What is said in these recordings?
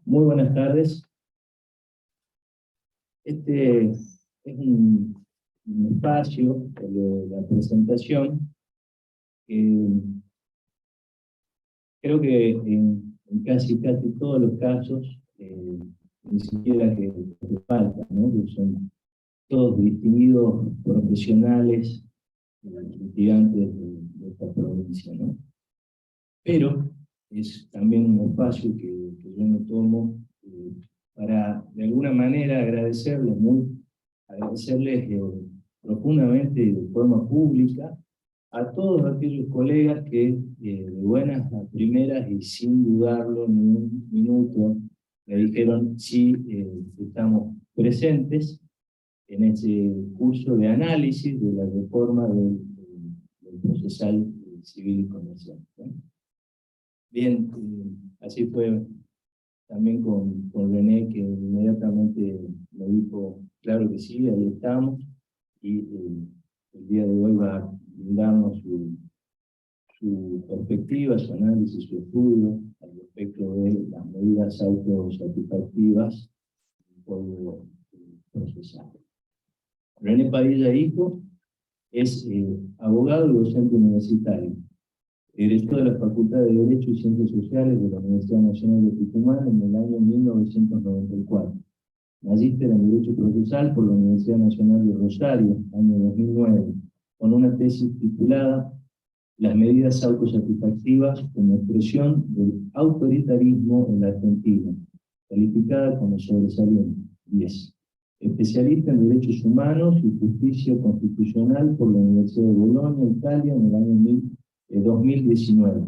Muy buenas tardes. Este es un espacio de la presentación. Creo que en casi todos los casos, ni siquiera que falta, ¿no? Que son todos distinguidos profesionales, estudiantes de esta provincia, ¿no? Pero es también un espacio que yo me tomo para, de alguna manera, agradecerles profundamente y de forma pública a todos aquellos colegas que de buenas a primeras y sin dudarlo ni un minuto me dijeron sí, estamos presentes en este curso de análisis de la reforma del procesal civil y comercial, ¿no? Bien, así fue también con René, que inmediatamente me dijo, claro que sí, ahí estamos, y el día de hoy va a brindarnos su perspectiva, su análisis, su estudio al respecto de las medidas autosatisfactivas del Código Procesal. René Padilla Hijo es abogado y docente universitario, egresó de la Facultad de Derecho y Ciencias Sociales de la Universidad Nacional de Tucumán en el año 1994. Magíster en Derecho Procesal por la Universidad Nacional de Rosario, año 2009, con una tesis titulada Las medidas autosatisfactivas como expresión del autoritarismo en la Argentina, calificada como sobresaliente, 10. Especialista en Derechos Humanos y Justicia Constitucional por la Universidad de Bolonia, Italia, en el año 2019.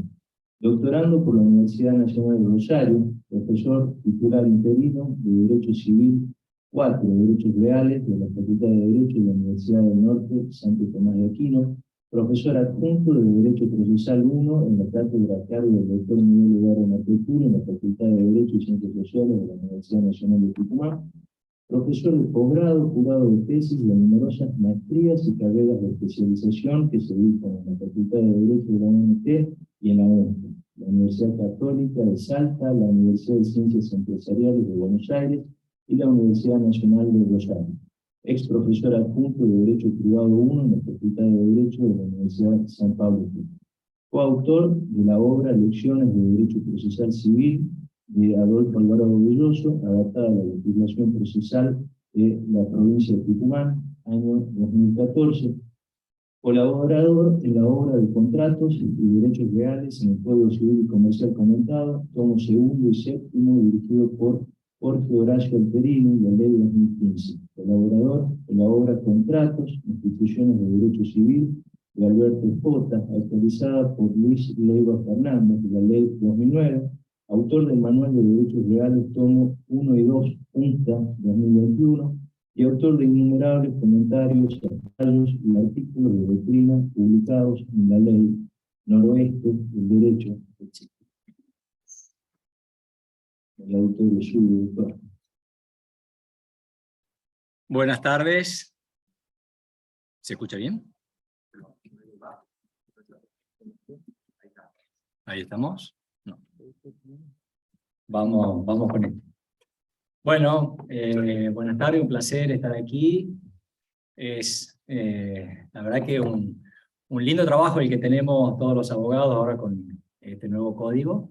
Doctorando por la Universidad Nacional de Rosario, profesor titular interino de Derecho Civil 4, Derechos Reales, de la Facultad de Derecho de la Universidad del Norte, Santo Tomás de Aquino, profesor adjunto de Derecho Procesal 1 en la cátedra a cargo del doctor Miguel Eduardo Matecura en la Facultad de Derecho y Ciencias Sociales de la Universidad Nacional de Tucumán, profesor de posgrado, jurado de tesis de numerosas maestrías y carreras de especialización que se dictan en la Facultad de Derecho de la UNT y en la UNT, la Universidad Católica de Salta, la Universidad de Ciencias Empresariales de Buenos Aires y la Universidad Nacional de Rosario. Ex profesor adjunto de Derecho Privado 1 en la Facultad de Derecho de la Universidad de San Pablo. Coautor de la obra Lecciones de Derecho Procesal Civil de Adolfo Alvarado Belloso, adaptada a la legislación procesal de la provincia de Tucumán, año 2014. Colaborador en la obra de Contratos y Derechos Reales en el Código Civil y Comercial comentado, tomo segundo y séptimo, dirigido por Jorge Horacio Alterino, la ley 2015. Colaborador en la obra Contratos, Instituciones de Derecho Civil, de Alberto Espota, actualizada por Luis Leiva Fernández, de la ley 2009, autor del Manual de Derechos Reales, tomo 1 y 2, UNTA 2021, y autor de innumerables comentarios, ensayos y artículos de doctrina publicados en la ley Noroeste del Derecho, etc. El autor de su doctor. Buenas tardes. ¿Se escucha bien? Ahí estamos. No. Vamos con esto. Bueno, buenas tardes, un placer estar aquí. Es la verdad que un lindo trabajo el que tenemos todos los abogados ahora con este nuevo código.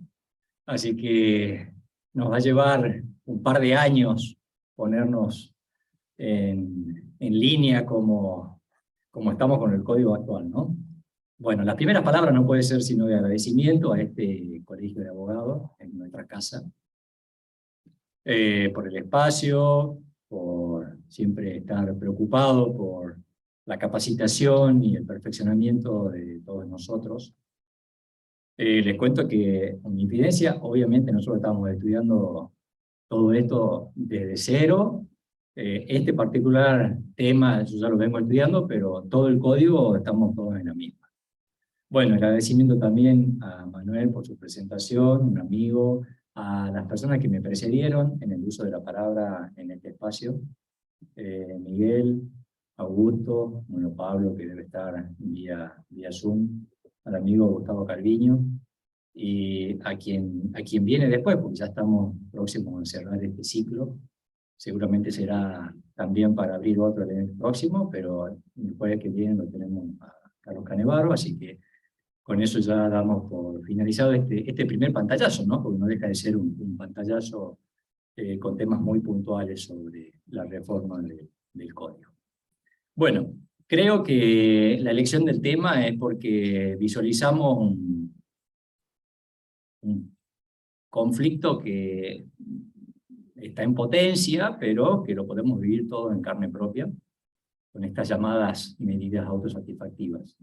Así que nos va a llevar un par de años ponernos en línea como estamos con el código actual, ¿no? Bueno, las primeras palabras no puede ser sino de agradecimiento a este colegio de abogados en nuestra casa, por el espacio, por siempre estar preocupado por la capacitación y el perfeccionamiento de todos nosotros. Les cuento que en mi infidencia, obviamente nosotros estamos estudiando todo esto desde cero. Este particular tema yo ya lo vengo estudiando, pero todo el código estamos todos en la misma. Bueno, el agradecimiento también a Manuel por su presentación, un amigo, a las personas que me precedieron en el uso de la palabra en este espacio, Miguel, Augusto, bueno, Pablo, que debe estar vía Zoom, al amigo Gustavo Calviño, y a quien viene después, porque ya estamos próximos a cerrar este ciclo. Seguramente será también para abrir otro el próximo, pero el jueves que viene lo tenemos a Carlos Canevaro, así que con eso ya damos por finalizado este primer pantallazo, ¿no? Porque no deja de ser un pantallazo con temas muy puntuales sobre la reforma del código. Bueno, creo que la elección del tema es porque visualizamos un conflicto que está en potencia, pero que lo podemos vivir todo en carne propia, con estas llamadas medidas autosatisfactivas.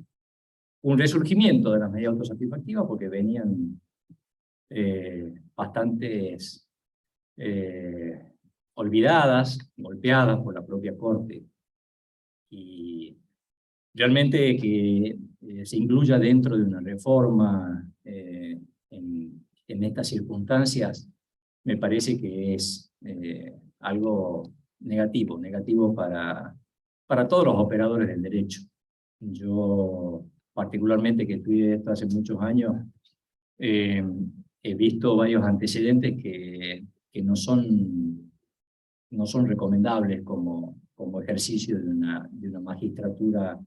Un resurgimiento de las medidas autosatisfactivas porque venían bastantes olvidadas, golpeadas por la propia Corte. Y realmente que se incluya dentro de una reforma en estas circunstancias, me parece que es algo negativo para todos los operadores del derecho. Yo, particularmente que estudié esto hace muchos años, he visto varios antecedentes que no son recomendables como ejercicio de una magistratura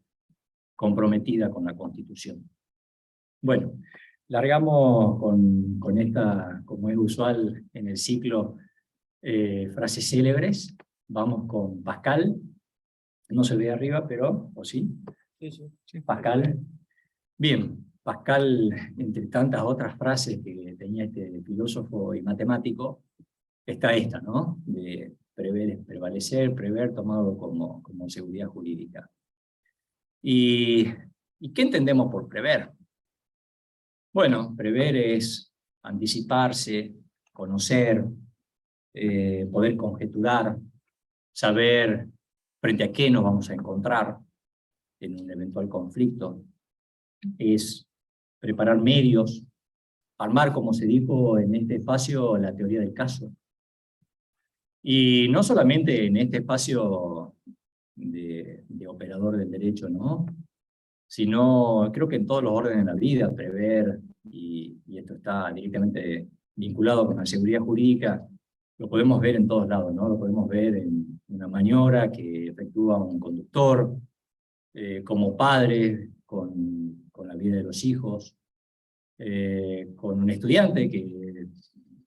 comprometida con la Constitución. Bueno, largamos con esta, como es usual en el ciclo, frases célebres. Vamos con Pascal. No se ve arriba, pero, ¿o sí? Sí. Pascal. Bien, Pascal, entre tantas otras frases que tenía este filósofo y matemático, está esta, ¿no? De prever es prevalecer, prever tomado como seguridad jurídica. ¿Y qué entendemos por prever? Bueno, prever es anticiparse, conocer, poder conjeturar, saber frente a qué nos vamos a encontrar en un eventual conflicto. Es preparar medios, armar, como se dijo en este espacio, la teoría del caso. Y no solamente en este espacio de operador del derecho, ¿no? Sino creo que en todos los órdenes de la vida, prever, y esto está directamente vinculado con la seguridad jurídica, lo podemos ver en todos lados, ¿no? Lo podemos ver en una maniobra que efectúa un conductor, como padre, con la vida de los hijos, con un estudiante que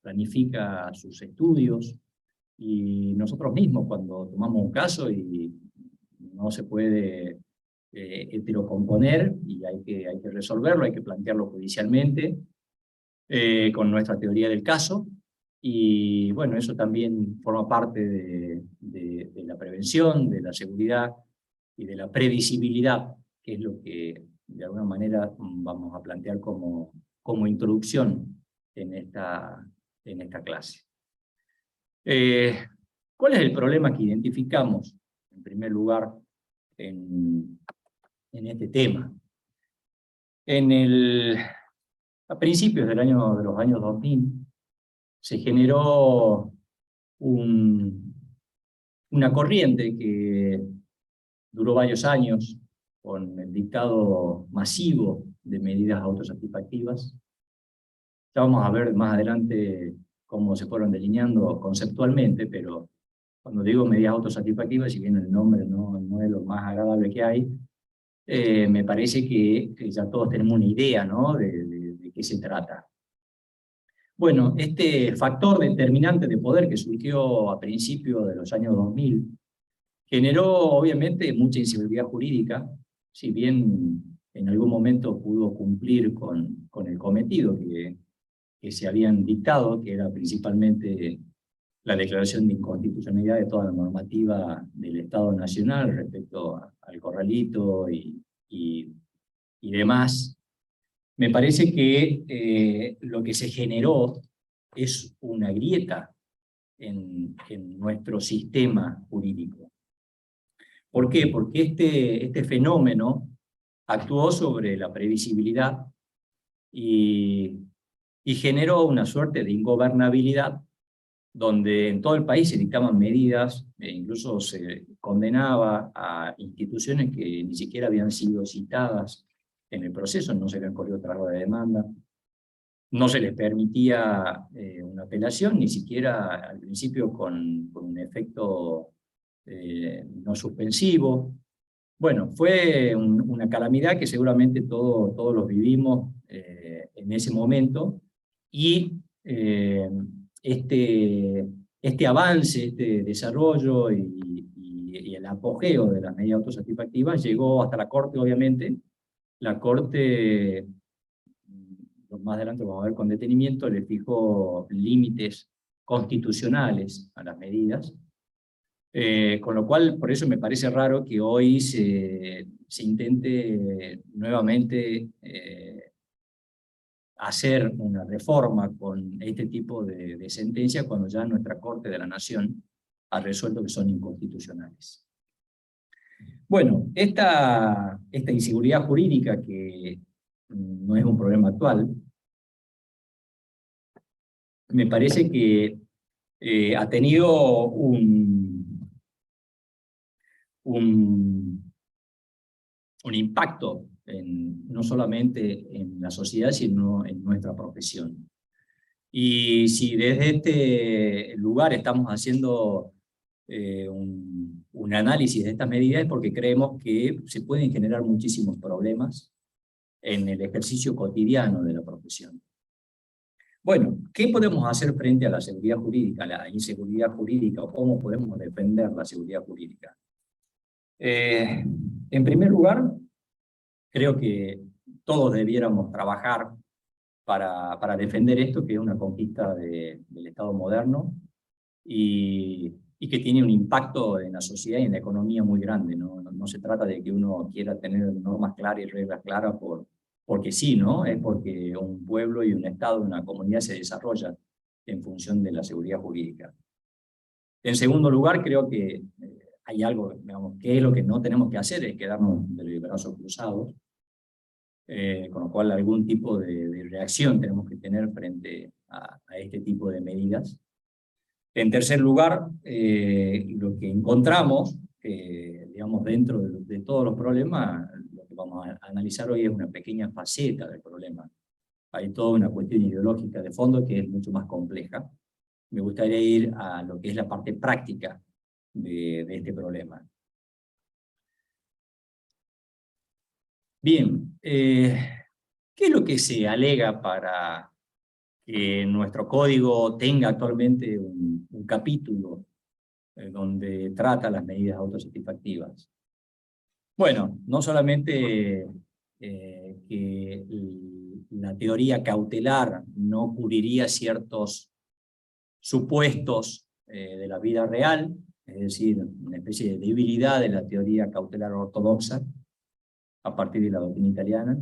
planifica sus estudios, y nosotros mismos cuando tomamos un caso y no se puede heterocomponer y hay que resolverlo, hay que plantearlo judicialmente con nuestra teoría del caso, y bueno, eso también forma parte de la prevención, de la seguridad y de la previsibilidad, que es lo que de alguna manera vamos a plantear como introducción en esta clase. ¿Cuál es el problema que identificamos, en primer lugar, en este tema? A principios de los años 2000, se generó una corriente que duró varios años con el dictado masivo de medidas autosatisfactivas. Ya vamos a ver más adelante cómo se fueron delineando conceptualmente, pero cuando digo medidas autosatisfactivas, si bien el nombre no es lo más agradable que hay, me parece que ya todos tenemos una idea, ¿no? de qué se trata. Bueno, este factor determinante de poder que surgió a principios de los años 2000 generó obviamente mucha inseguridad jurídica, si bien en algún momento pudo cumplir con el cometido que se habían dictado, que era principalmente la declaración de inconstitucionalidad de toda la normativa del Estado Nacional respecto al corralito y demás. Me parece que lo que se generó es una grieta en nuestro sistema jurídico. ¿Por qué? Porque este fenómeno actuó sobre la previsibilidad y y generó una suerte de ingobernabilidad donde en todo el país se dictaban medidas, e incluso se condenaba a instituciones que ni siquiera habían sido citadas en el proceso, no se habían corrido cargo de demanda, no se les permitía una apelación, ni siquiera al principio con un efecto no suspensivo. Bueno, fue una calamidad que seguramente todos los vivimos en ese momento, y este avance, este desarrollo y el apogeo de las medidas autosatisfactivas llegó hasta la Corte, obviamente. La Corte, más adelante vamos a ver con detenimiento, le fijó límites constitucionales a las medidas, con lo cual, por eso me parece raro que hoy se intente nuevamente hacer una reforma con este tipo de sentencias cuando ya nuestra Corte de la Nación ha resuelto que son inconstitucionales. Bueno, esta inseguridad jurídica, que no es un problema actual, me parece que ha tenido un impacto no solamente en la sociedad, sino en nuestra profesión. Y si desde este lugar estamos haciendo un análisis de estas medidas, es porque creemos que se pueden generar muchísimos problemas en el ejercicio cotidiano de la profesión. Bueno, ¿qué podemos hacer frente a la seguridad jurídica, a la inseguridad jurídica, o cómo podemos defender la seguridad jurídica? En primer lugar, creo que todos debiéramos trabajar para defender esto, que es una conquista del Estado moderno, y que tiene un impacto en la sociedad y en la economía muy grande, ¿no? No se trata de que uno quiera tener normas claras y reglas claras porque sí, ¿no? Es porque un pueblo y un Estado, una comunidad se desarrolla en función de la seguridad jurídica. En segundo lugar, creo que hay algo, digamos, que es lo que no tenemos que hacer, es quedarnos de los brazos cruzados, con lo cual algún tipo de reacción tenemos que tener frente a este tipo de medidas. En tercer lugar, lo que encontramos, digamos, dentro de todos los problemas, lo que vamos a analizar hoy es una pequeña faceta del problema. Hay toda una cuestión ideológica de fondo que es mucho más compleja. Me gustaría ir a lo que es la parte práctica de este problema. Bien, ¿qué es lo que se alega para que nuestro código tenga actualmente un capítulo donde trata las medidas autosatisfactivas? Bueno, no solamente que la teoría cautelar no cubriría ciertos supuestos de la vida real, es decir, una especie de debilidad de la teoría cautelar ortodoxa a partir de la doctrina italiana.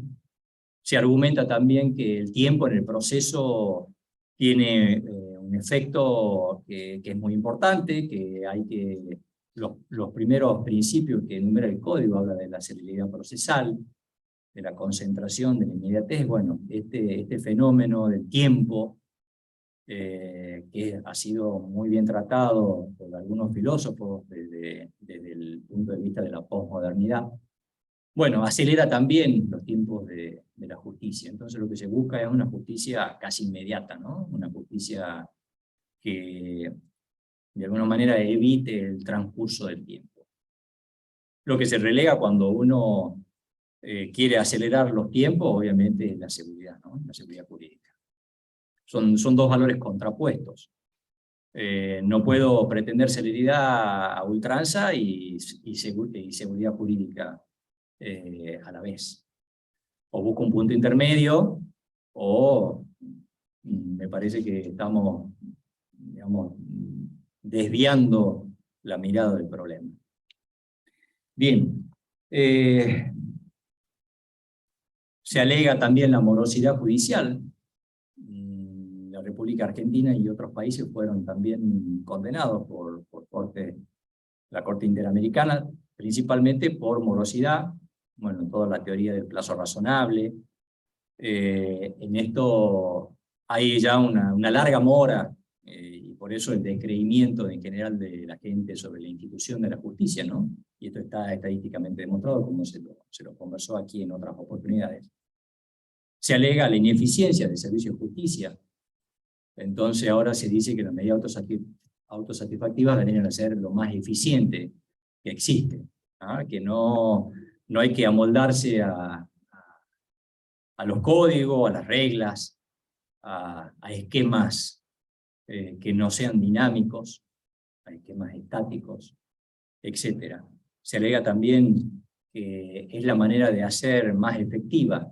Se argumenta también que el tiempo en el proceso tiene un efecto que es muy importante, que hay que... Los primeros principios que enumera el código habla de la celeridad procesal, de la concentración, de la inmediatez. Bueno, este fenómeno del tiempo, que ha sido muy bien tratado por algunos filósofos desde el punto de vista de la posmodernidad, bueno, acelera también los tiempos de la justicia. Entonces lo que se busca es una justicia casi inmediata, ¿no? Una justicia que de alguna manera evite el transcurso del tiempo. Lo que se relega cuando uno quiere acelerar los tiempos, obviamente, es la seguridad, ¿no? La seguridad jurídica. Son dos valores contrapuestos. No puedo pretender celeridad a ultranza y seguridad jurídica a la vez. O busco un punto intermedio, o me parece que estamos, digamos, desviando la mirada del problema. Bien, se alega también la morosidad judicial. La República Argentina y otros países fueron también condenados por la Corte Interamericana, principalmente por morosidad. Bueno, toda la teoría del plazo razonable. En esto hay ya una larga mora, y por eso el descreimiento en general de la gente sobre la institución de la justicia, ¿no? Y esto está estadísticamente demostrado, como se lo conversó aquí en otras oportunidades. Se alega la ineficiencia del servicio de justicia. Entonces ahora se dice que las medidas autosatisfactivas deberían a ser lo más eficiente que existe, ¿no? Que no hay que amoldarse a los códigos, a las reglas, a esquemas que no sean dinámicos, a esquemas estáticos, etc. Se alega también que es la manera de hacer más efectiva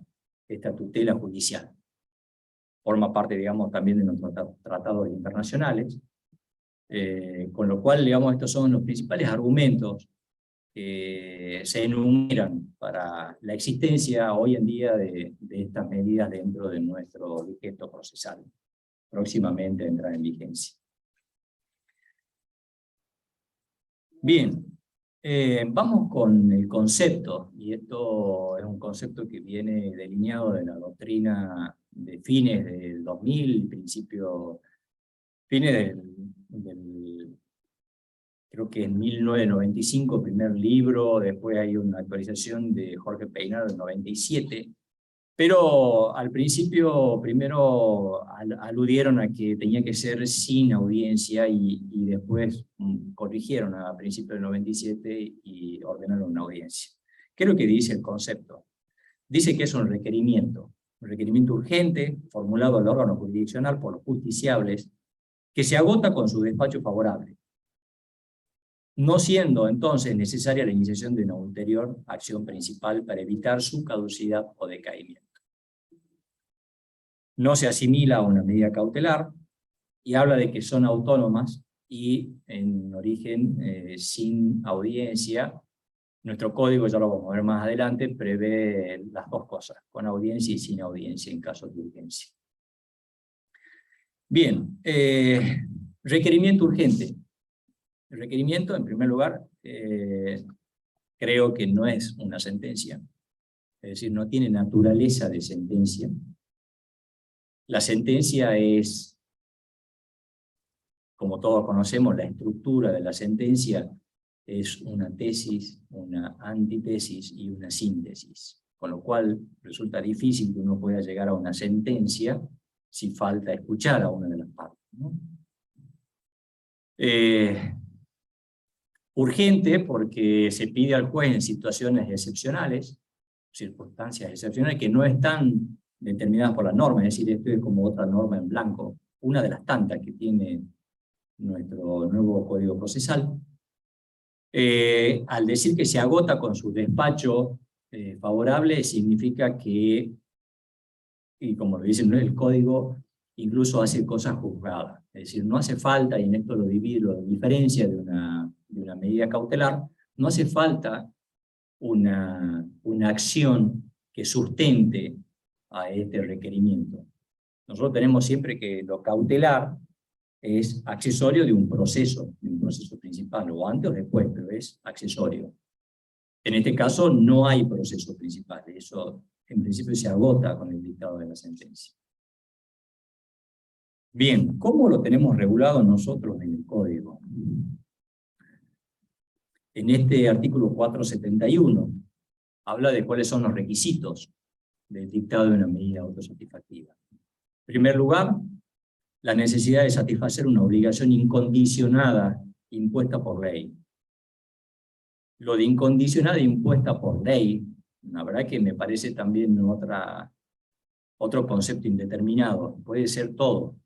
esta tutela judicial. Forma parte, digamos, también de nuestros tratados internacionales, con lo cual, digamos, estos son los principales argumentos que se enumeran para la existencia hoy en día de estas medidas dentro de nuestro decreto procesal. Próximamente entrará en vigencia. Bien, vamos con el concepto, y esto es un concepto que viene delineado de la doctrina de fines del 2000, fines creo que en 1995, primer libro, después hay una actualización de Jorge Peinado en 97, pero al principio primero aludieron a que tenía que ser sin audiencia y después corrigieron a principios del 97 y ordenaron una audiencia. ¿Qué es lo que dice el concepto? Dice que es un requerimiento urgente formulado al órgano jurisdiccional por los justiciables que se agota con su despacho favorable, no siendo entonces necesaria la iniciación de una ulterior acción principal para evitar su caducidad o decaimiento. No se asimila a una medida cautelar y habla de que son autónomas y en origen sin audiencia. Nuestro código, ya lo vamos a ver más adelante, prevé las dos cosas, con audiencia y sin audiencia en caso de urgencia. Bien, requerimiento urgente. El requerimiento, en primer lugar, creo que no es una sentencia, es decir, no tiene naturaleza de sentencia. La sentencia es, como todos conocemos, la estructura de la sentencia es una tesis, una antítesis y una síntesis, con lo cual resulta difícil que uno pueda llegar a una sentencia si falta escuchar a una de las partes, ¿no? Urgente porque se pide al juez en situaciones excepcionales, circunstancias excepcionales que no están determinadas por la norma, es decir, esto es como otra norma en blanco, una de las tantas que tiene nuestro nuevo Código Procesal. Al decir que se agota con su despacho favorable, significa que, y como lo dice el Código, incluso hace cosas juzgadas. Es decir, no hace falta, y en esto lo diferencia de una medida cautelar, no hace falta una acción que sustente a este requerimiento. Nosotros tenemos siempre que lo cautelar es accesorio de un proceso principal, o antes o después, pero es accesorio. En este caso no hay proceso principal, eso en principio se agota con el dictado de la sentencia. Bien, ¿cómo lo tenemos regulado nosotros en el Código? En este artículo 471 habla de cuáles son los requisitos del dictado de una medida autosatisfactiva. En primer lugar, la necesidad de satisfacer una obligación incondicionada impuesta por ley. Lo de incondicionada impuesta por ley, la verdad que me parece también otro concepto indeterminado. Puede ser todo,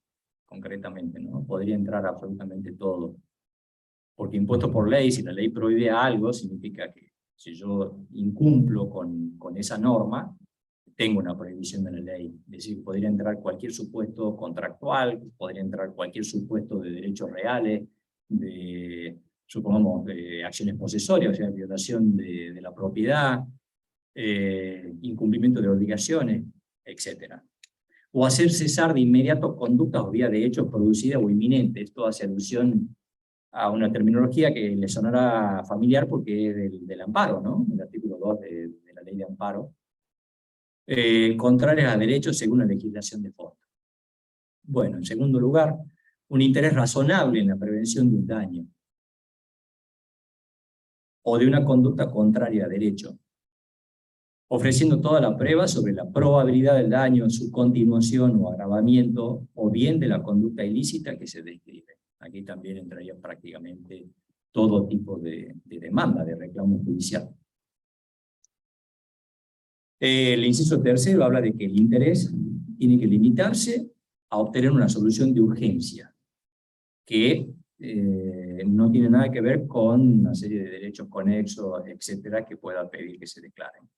concretamente, ¿no? Podría entrar absolutamente todo. Porque impuesto por ley, si la ley prohíbe algo, significa que si yo incumplo con esa norma, tengo una prohibición de la ley. Es decir, podría entrar cualquier supuesto contractual, podría entrar cualquier supuesto de derechos reales, supongamos, de acciones posesorias, o sea, violación de la propiedad, incumplimiento de obligaciones, etc. O hacer cesar de inmediato conductas o vía de hechos producidas o inminentes. Esto hace alusión a una terminología que le sonará familiar porque es del amparo, ¿no? El artículo 2 de la ley de amparo. Contrarias a derechos según la legislación de fondo. Bueno, en segundo lugar, un interés razonable en la prevención de un daño o de una conducta contraria a derecho, ofreciendo toda la prueba sobre la probabilidad del daño, su continuación o agravamiento, o bien de la conducta ilícita que se describe. Aquí también entraría prácticamente todo tipo de demanda, de reclamo judicial. El inciso tercero habla de que el interés tiene que limitarse a obtener una solución de urgencia, que no tiene nada que ver con una serie de derechos conexos, etcétera, que pueda pedir que se declaren.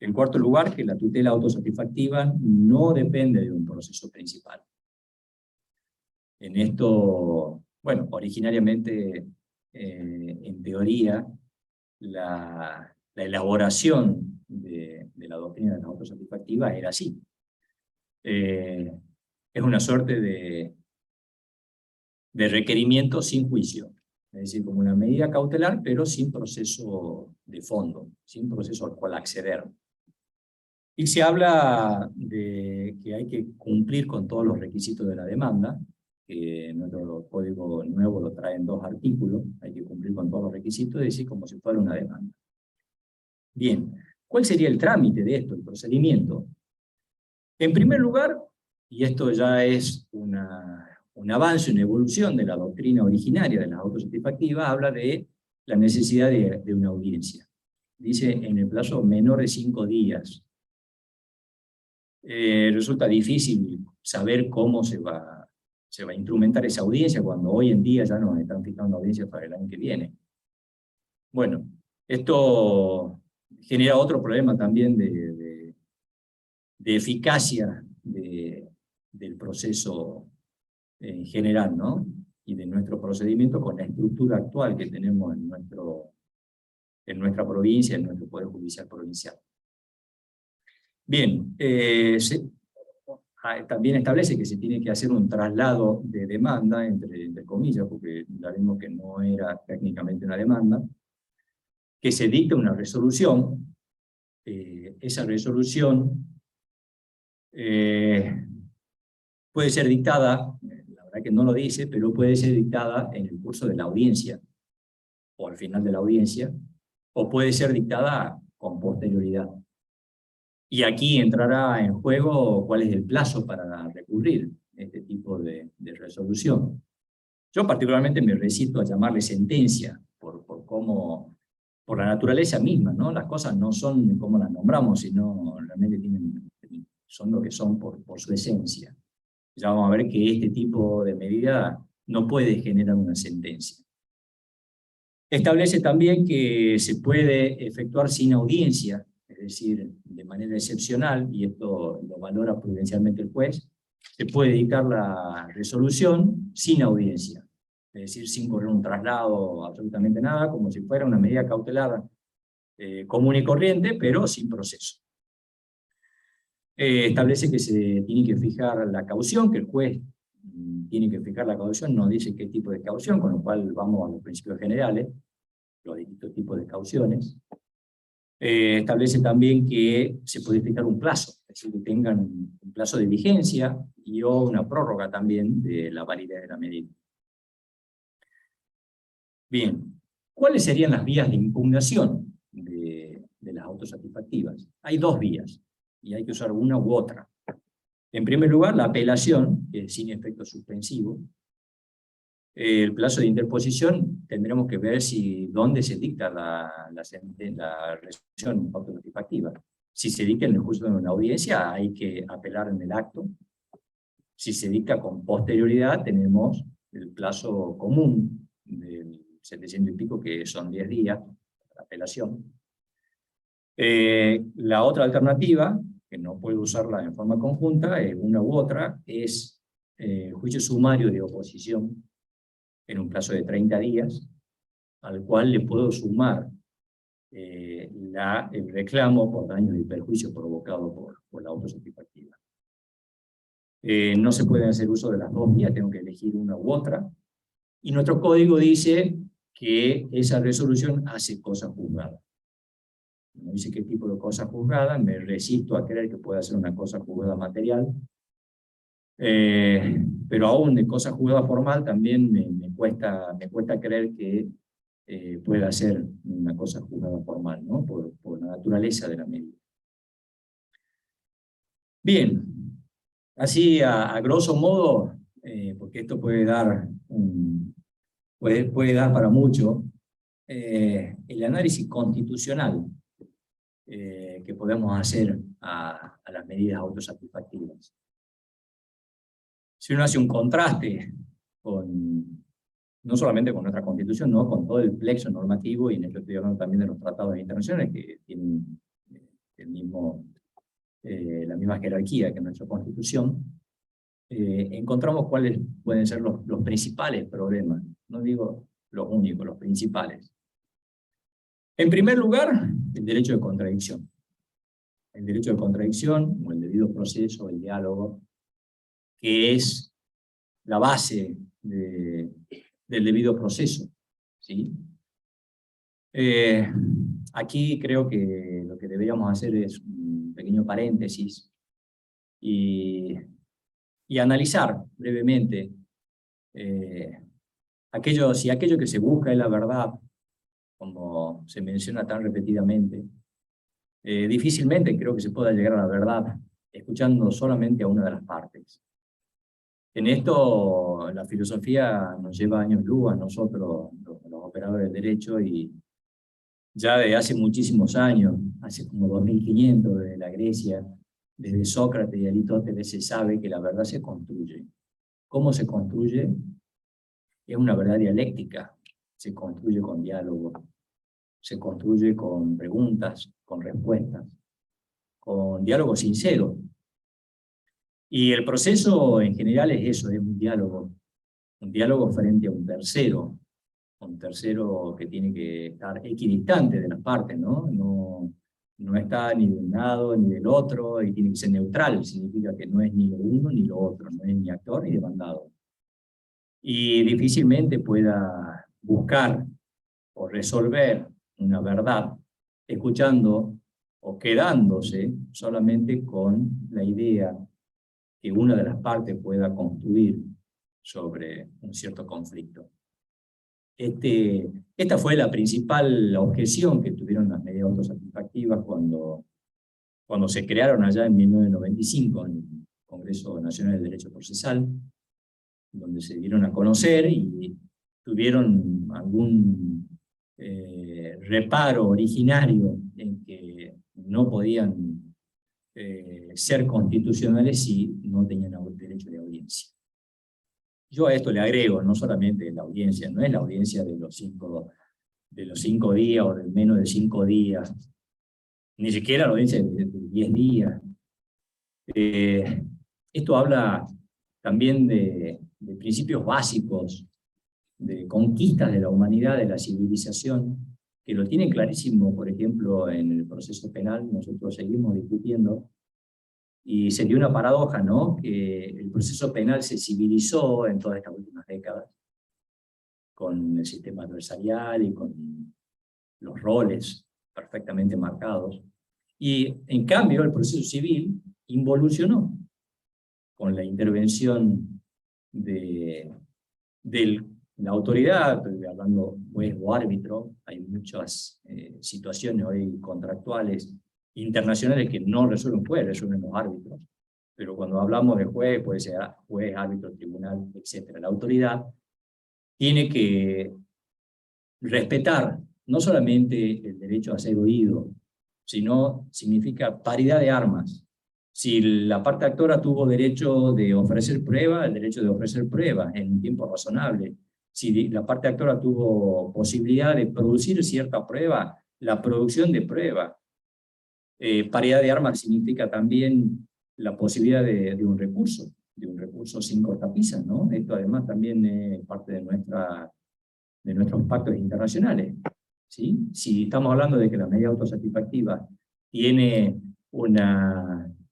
En cuarto lugar, que la tutela autosatisfactiva no depende de un proceso principal. En esto, bueno, originariamente, en teoría, la elaboración de la doctrina de la autosatisfactiva era así. Es una suerte de requerimiento sin juicio, es decir, como una medida cautelar, pero sin proceso de fondo, sin proceso al cual acceder. Y se habla de que hay que cumplir con todos los requisitos de la demanda, que nuestro código nuevo lo trae en 2 artículos, hay que cumplir con todos los requisitos, es decir, como si fuera una demanda. Bien, ¿cuál sería el trámite de esto, el procedimiento? En primer lugar, y esto ya es un avance, una evolución de la doctrina originaria de las autosatisfactivas, habla de la necesidad de una audiencia. Dice, en el plazo menor de 5 días. Resulta difícil saber cómo se va a instrumentar esa audiencia cuando hoy en día ya nos están fijando audiencias para el año que viene. Bueno, esto genera otro problema también de eficacia del proceso en general, ¿no? Y de nuestro procedimiento con la estructura actual que tenemos en nuestra provincia, en nuestro Poder Judicial Provincial. Bien, también establece que se tiene que hacer un traslado de demanda, entre comillas, porque ya vimos que no era técnicamente una demanda, que se dicte una resolución. Esa resolución puede ser dictada, la verdad que no lo dice, pero puede ser dictada en el curso de la audiencia, o al final de la audiencia, o puede ser dictada con posterioridad. Y aquí entrará en juego cuál es el plazo para recurrir este tipo de resolución. Yo particularmente me resisto a llamarle sentencia, por la naturaleza misma, ¿no? Las cosas no son como las nombramos, sino realmente son lo que son por su esencia. Ya vamos a ver que este tipo de medida no puede generar una sentencia. Establece también que se puede efectuar sin audiencia, es decir, de manera excepcional, y esto lo valora prudencialmente el juez, se puede dictar la resolución sin audiencia, es decir, sin correr un traslado, absolutamente nada, como si fuera una medida cautelar común y corriente, pero sin proceso. Establece que se tiene que fijar la caución, que el juez tiene que fijar la caución, no dice qué tipo de caución, con lo cual vamos a los principios generales, los distintos tipos de cauciones. Establece también que se puede fijar un plazo, es decir, que tengan un plazo de vigencia y o una prórroga también de la validez de la medida. Bien, ¿cuáles serían las vías de impugnación de las autosatisfactivas? Hay 2 vías, y hay que usar una u otra. En primer lugar, la apelación, que es sin efecto suspensivo. El plazo de interposición tendremos que ver dónde se dicta la resolución autosatisfactiva. Si se dicta en el curso de una audiencia, hay que apelar en el acto. Si se dicta con posterioridad, tenemos el plazo común del 700 y pico, que son 10 días, la apelación. La otra alternativa, que no puede usarla en forma conjunta, una u otra, es juicio sumario de oposición en un plazo de 30 días, al cual le puedo sumar el reclamo por daño y perjuicio provocado por la autosatisfactiva. No se puede hacer uso de las 2 vías, tengo que elegir una u otra, y nuestro código dice que esa resolución hace cosa juzgada. No dice qué tipo de cosa juzgada, me resisto a creer que pueda ser una cosa juzgada material, Pero aún de cosa juzgada formal también me cuesta creer que pueda ser una cosa juzgada formal, ¿no? Por la naturaleza de la medida. Bien, así a grosso modo, porque esto puede dar, puede dar para mucho, el análisis constitucional que podemos hacer a las medidas autosatisfactivas. Si uno hace un contraste no solamente con nuestra Constitución, ¿no? Con todo el plexo normativo, y en esto estoy hablando también de los tratados internacionales que tienen la misma jerarquía que nuestra Constitución, encontramos cuáles pueden ser los principales problemas. No digo los únicos, los principales. En primer lugar, el derecho de contradicción. El derecho de contradicción, o el debido proceso, el diálogo, que es la base del debido proceso, ¿sí? Aquí creo que lo que deberíamos hacer es un pequeño paréntesis y analizar brevemente si aquello que se busca es la verdad, como se menciona tan repetidamente, difícilmente creo que se pueda llegar a la verdad escuchando solamente a una de las partes. En esto la filosofía nos lleva años luz a nosotros, los operadores del derecho, y ya desde hace muchísimos años, hace como 2500 desde la Grecia, desde Sócrates y Aristóteles, se sabe que la verdad se construye. ¿Cómo se construye? Es una verdad dialéctica. Se construye con diálogo, se construye con preguntas, con respuestas, con diálogo sincero. Y el proceso en general es eso, es un diálogo frente a un tercero que tiene que estar equidistante de las partes, ¿no? No está ni de un lado ni del otro, y tiene que ser neutral, significa que no es ni lo uno ni lo otro, no es ni actor ni demandado. Y difícilmente pueda buscar o resolver una verdad escuchando o quedándose solamente con la idea que una de las partes pueda construir sobre un cierto conflicto. Esta fue la principal objeción que tuvieron las medidas autosatisfactivas cuando se crearon allá en 1995 en el Congreso Nacional del Derecho Procesal, donde se dieron a conocer y tuvieron algún reparo originario en que no podían ser constitucionales si no tenían derecho de audiencia. Yo a esto le agrego, no solamente la audiencia, no es la audiencia de los 5 días o de menos de 5 días, ni siquiera la audiencia de 10 días. Esto habla también de principios básicos, de conquistas de la humanidad, de la civilización, que lo tienen clarísimo, por ejemplo, en el proceso penal. Nosotros seguimos discutiendo, y se dio una paradoja, ¿no? Que el proceso penal se civilizó en todas estas últimas décadas, con el sistema adversarial y con los roles perfectamente marcados. Y en cambio el proceso civil involucionó con la intervención de la autoridad, estoy hablando juez o árbitro. Hay muchas situaciones hoy contractuales internacionales que no resuelven juez, resuelven los árbitros. Pero cuando hablamos de juez, puede ser juez, árbitro, tribunal, etc. La autoridad tiene que respetar no solamente el derecho a ser oído, sino significa paridad de armas. Si la parte actora tuvo derecho de ofrecer prueba, el derecho de ofrecer prueba en un tiempo razonable. Si la parte actora tuvo posibilidad de producir cierta prueba, la producción de prueba. Paridad de armas significa también la posibilidad de un recurso sin cortapisas, ¿no? Esto además también es parte de nuestros pactos internacionales, ¿sí? Si estamos hablando de que las medidas autosatisfactivas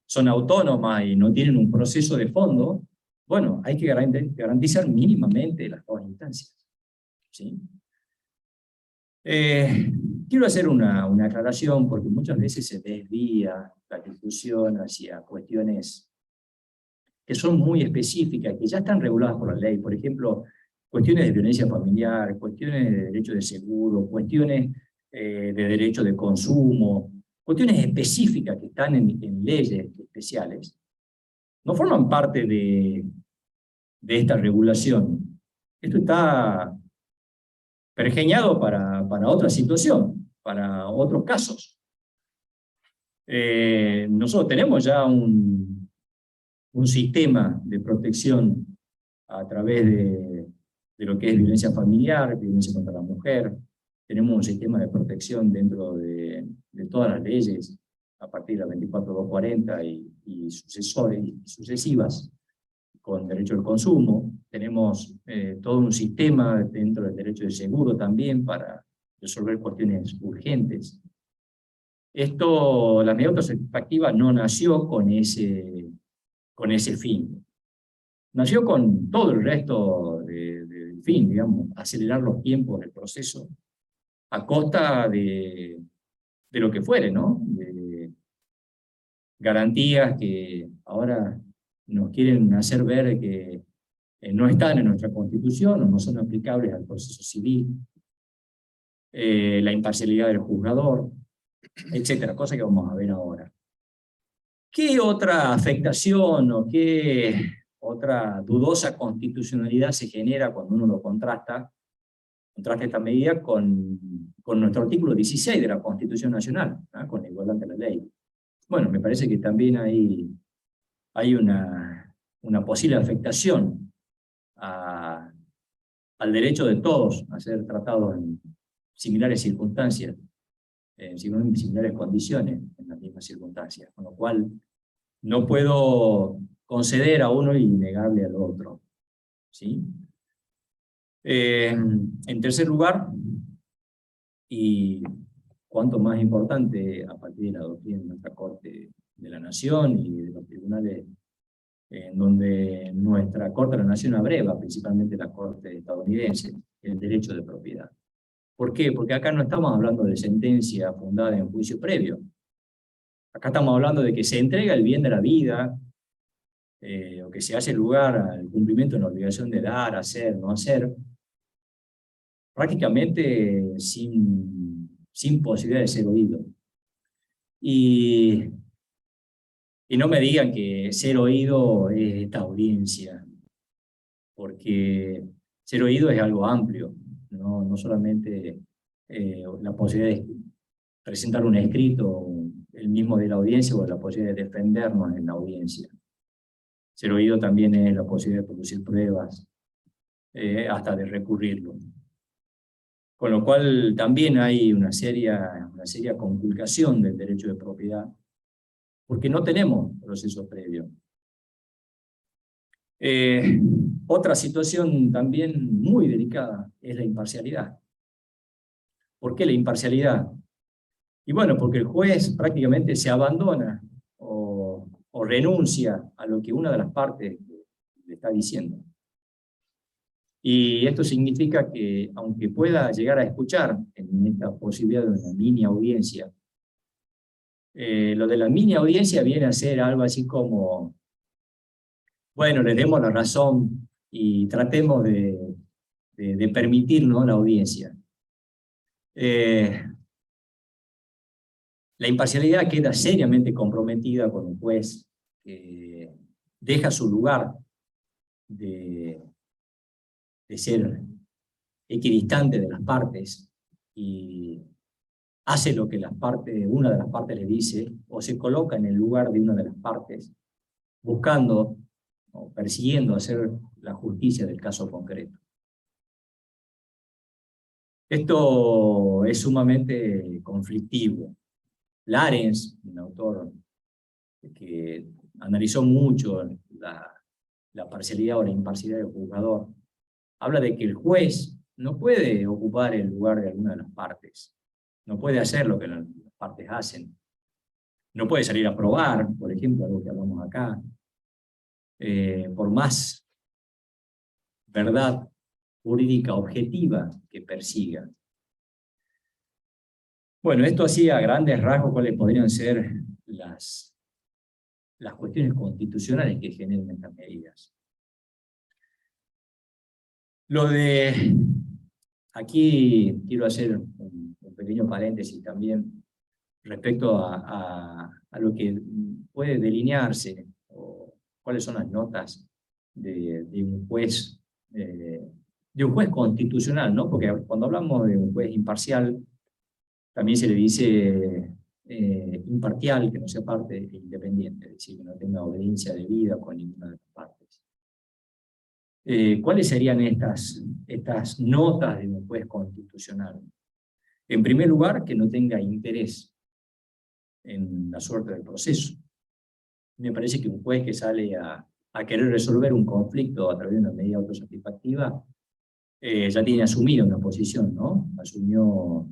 son autónomas y no tienen un proceso de fondo, bueno, hay que garantizar mínimamente las dos instancias, ¿sí? Quiero hacer una aclaración, porque muchas veces se desvía la discusión hacia cuestiones que son muy específicas, que ya están reguladas por la ley. Por ejemplo, cuestiones de violencia familiar, cuestiones de derecho de seguro, cuestiones de derecho de consumo, cuestiones específicas que están en leyes especiales, no forman parte de esta regulación. Esto está pergeñado para otra situación, para otros casos. Nosotros tenemos ya un sistema de protección a través de lo que es violencia familiar, violencia contra la mujer. Tenemos un sistema de protección dentro de todas las leyes, a partir de la 24240 y sucesivas, con derecho al consumo. Tenemos todo un sistema dentro del derecho de seguro también para resolver cuestiones urgentes. La medida autosatisfactiva no nació con ese fin. Nació con todo el resto del fin, digamos, acelerar los tiempos del proceso a costa de lo que fuere, ¿no? De garantías que ahora nos quieren hacer ver que no están en nuestra Constitución o no son aplicables al proceso civil, la imparcialidad del juzgador, etcétera, cosa que vamos a ver ahora. ¿Qué otra afectación o qué otra dudosa constitucionalidad se genera cuando uno lo contrasta esta medida con nuestro artículo 16 de la Constitución Nacional, ¿no? Con la igualdad ante la ley? Bueno, me parece que también hay una posible afectación al derecho de todos a ser tratados en similares circunstancias, en similares condiciones, en las mismas circunstancias, con lo cual no puedo conceder a uno y negarle al otro, ¿sí? En tercer lugar, y cuanto más importante a partir de la doctrina de nuestra Corte de la Nación y de los tribunales en donde nuestra Corte de la Nación abreva, principalmente la Corte estadounidense, el derecho de propiedad. ¿Por qué? Porque acá no estamos hablando de sentencia fundada en juicio previo. Acá estamos hablando de que se entrega el bien de la vida, o que se hace lugar al cumplimiento de la obligación de dar, hacer, no hacer, prácticamente sin posibilidad de ser oído. Y no me digan que ser oído es esta audiencia, porque ser oído es algo amplio, no solamente la posibilidad de presentar un escrito, el mismo de la audiencia, o la posibilidad de defendernos en la audiencia. Ser oído también es la posibilidad de producir pruebas, hasta de recurrirlo. Con lo cual también hay una seria conculcación del derecho de propiedad, porque no tenemos proceso previo. Otra situación también muy delicada es la imparcialidad. ¿Por qué la imparcialidad? Y bueno, porque el juez prácticamente se abandona o renuncia a lo que una de las partes le está diciendo. Y esto significa que, aunque pueda llegar a escuchar en esta posibilidad de una mini audiencia, lo de la mini audiencia viene a ser algo así como, bueno, les demos la razón y tratemos de permitirnos la audiencia. La imparcialidad queda seriamente comprometida con un juez que deja su lugar de ser equidistante de las partes y hace lo que una de las partes le dice, o se coloca en el lugar de una de las partes, buscando o persiguiendo hacer la justicia del caso concreto. Esto es sumamente conflictivo. Larens, un autor que analizó mucho la parcialidad o la imparcialidad del juzgador, habla de que el juez no puede ocupar el lugar de alguna de las partes, no puede hacer lo que las partes hacen, no puede salir a probar, por ejemplo, algo que hablamos acá, por más verdad jurídica objetiva que persiga. Bueno, esto así a grandes rasgos cuáles podrían ser las las cuestiones constitucionales que generan estas medidas. Aquí quiero hacer un pequeño paréntesis también respecto a lo que puede delinearse, o cuáles son las notas de un juez constitucional, ¿no? Porque cuando hablamos de un juez imparcial, también se le dice imparcial, que no sea parte e independiente, es decir, que no tenga obediencia debida con ninguna de las partes. ¿Cuáles serían estas notas de un juez constitucional? En primer lugar, que no tenga interés en la suerte del proceso. Me parece que un juez que sale a querer resolver un conflicto a través de una medida autosatisfactiva ya tiene asumida una posición, ¿no? Asumió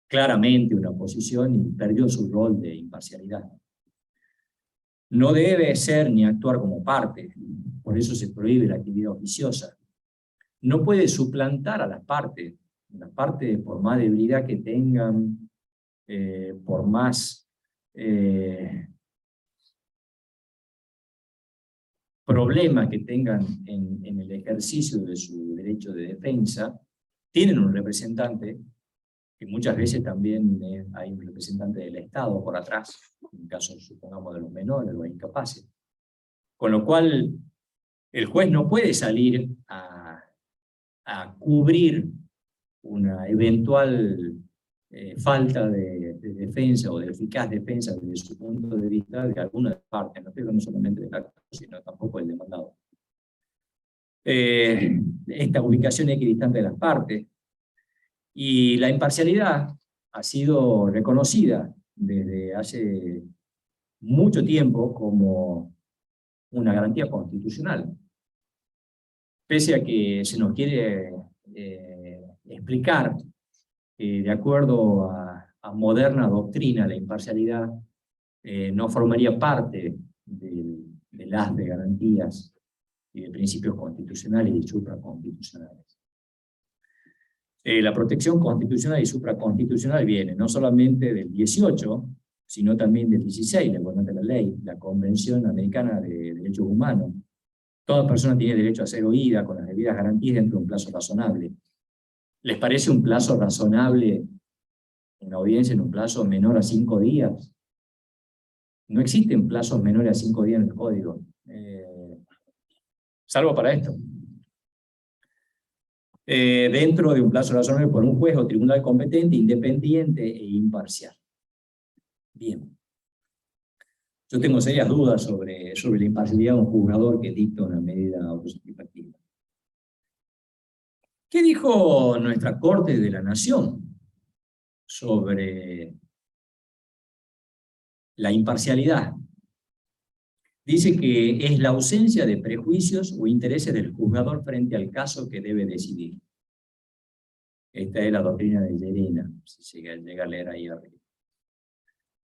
claramente una posición y perdió su rol de imparcialidad. No debe ser ni actuar como parte, por eso se prohíbe la actividad oficiosa. No puede suplantar a las partes por más debilidad que tengan, por más problemas que tengan en el ejercicio de su derecho de defensa, tienen un representante, que muchas veces también hay un representante del Estado por atrás, en caso, supongamos, de los menores, los incapaces. Con lo cual, el juez no puede salir a cubrir una eventual falta de defensa o de eficaz defensa desde su punto de vista de alguna parte, no solamente del actor, sino tampoco del demandado. Esta ubicación equidistante de las partes y la imparcialidad ha sido reconocida desde hace mucho tiempo como una garantía constitucional. Pese a que se nos quiere explicar que de acuerdo a moderna doctrina la imparcialidad no formaría parte del haz de garantías y de principios constitucionales y supraconstitucionales. La protección constitucional y supraconstitucional viene no solamente del 18, sino también del 16, de la ley, la Convención Americana de Derechos Humanos. Toda persona tiene derecho a ser oída con las debidas garantías dentro de un plazo razonable. ¿Les parece un plazo razonable una audiencia en un plazo menor a 5 días? No existen plazos menores a 5 días en el código, salvo para esto. Dentro de un plazo razonable por un juez o tribunal competente, independiente e imparcial. Bien. Yo tengo serias dudas sobre la imparcialidad de un juzgador que dicta una medida autosatisfactiva. ¿Qué dijo nuestra Corte de la Nación sobre la imparcialidad? Dice que es la ausencia de prejuicios o intereses del juzgador frente al caso que debe decidir. Esta es la doctrina de Llerena, si llega a leer ahí arriba.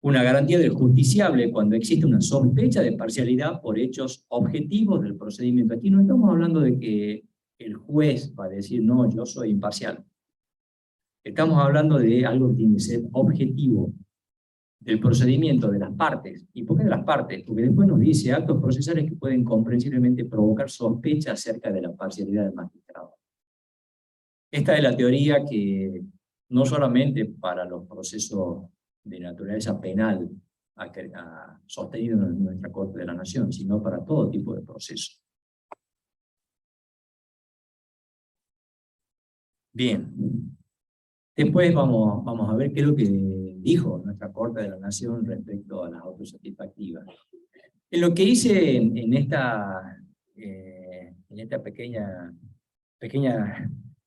Una garantía del justiciable cuando existe una sospecha de parcialidad por hechos objetivos del procedimiento. Aquí no estamos hablando de que el juez va a decir, no, yo soy imparcial. Estamos hablando de algo que tiene que ser objetivo del procedimiento de las partes. ¿Y por qué de las partes? Porque después nos dice actos procesales que pueden comprensiblemente provocar sospecha acerca de la parcialidad del magistrado. Esta es la teoría que no solamente para los procesos de naturaleza penal ha sostenido nuestra Corte de la Nación, sino para todo tipo de procesos. Bien. Después vamos a ver qué es lo que dijo nuestra Corte de la Nación respecto a las autosatisfactivas. En lo que hice en esta pequeña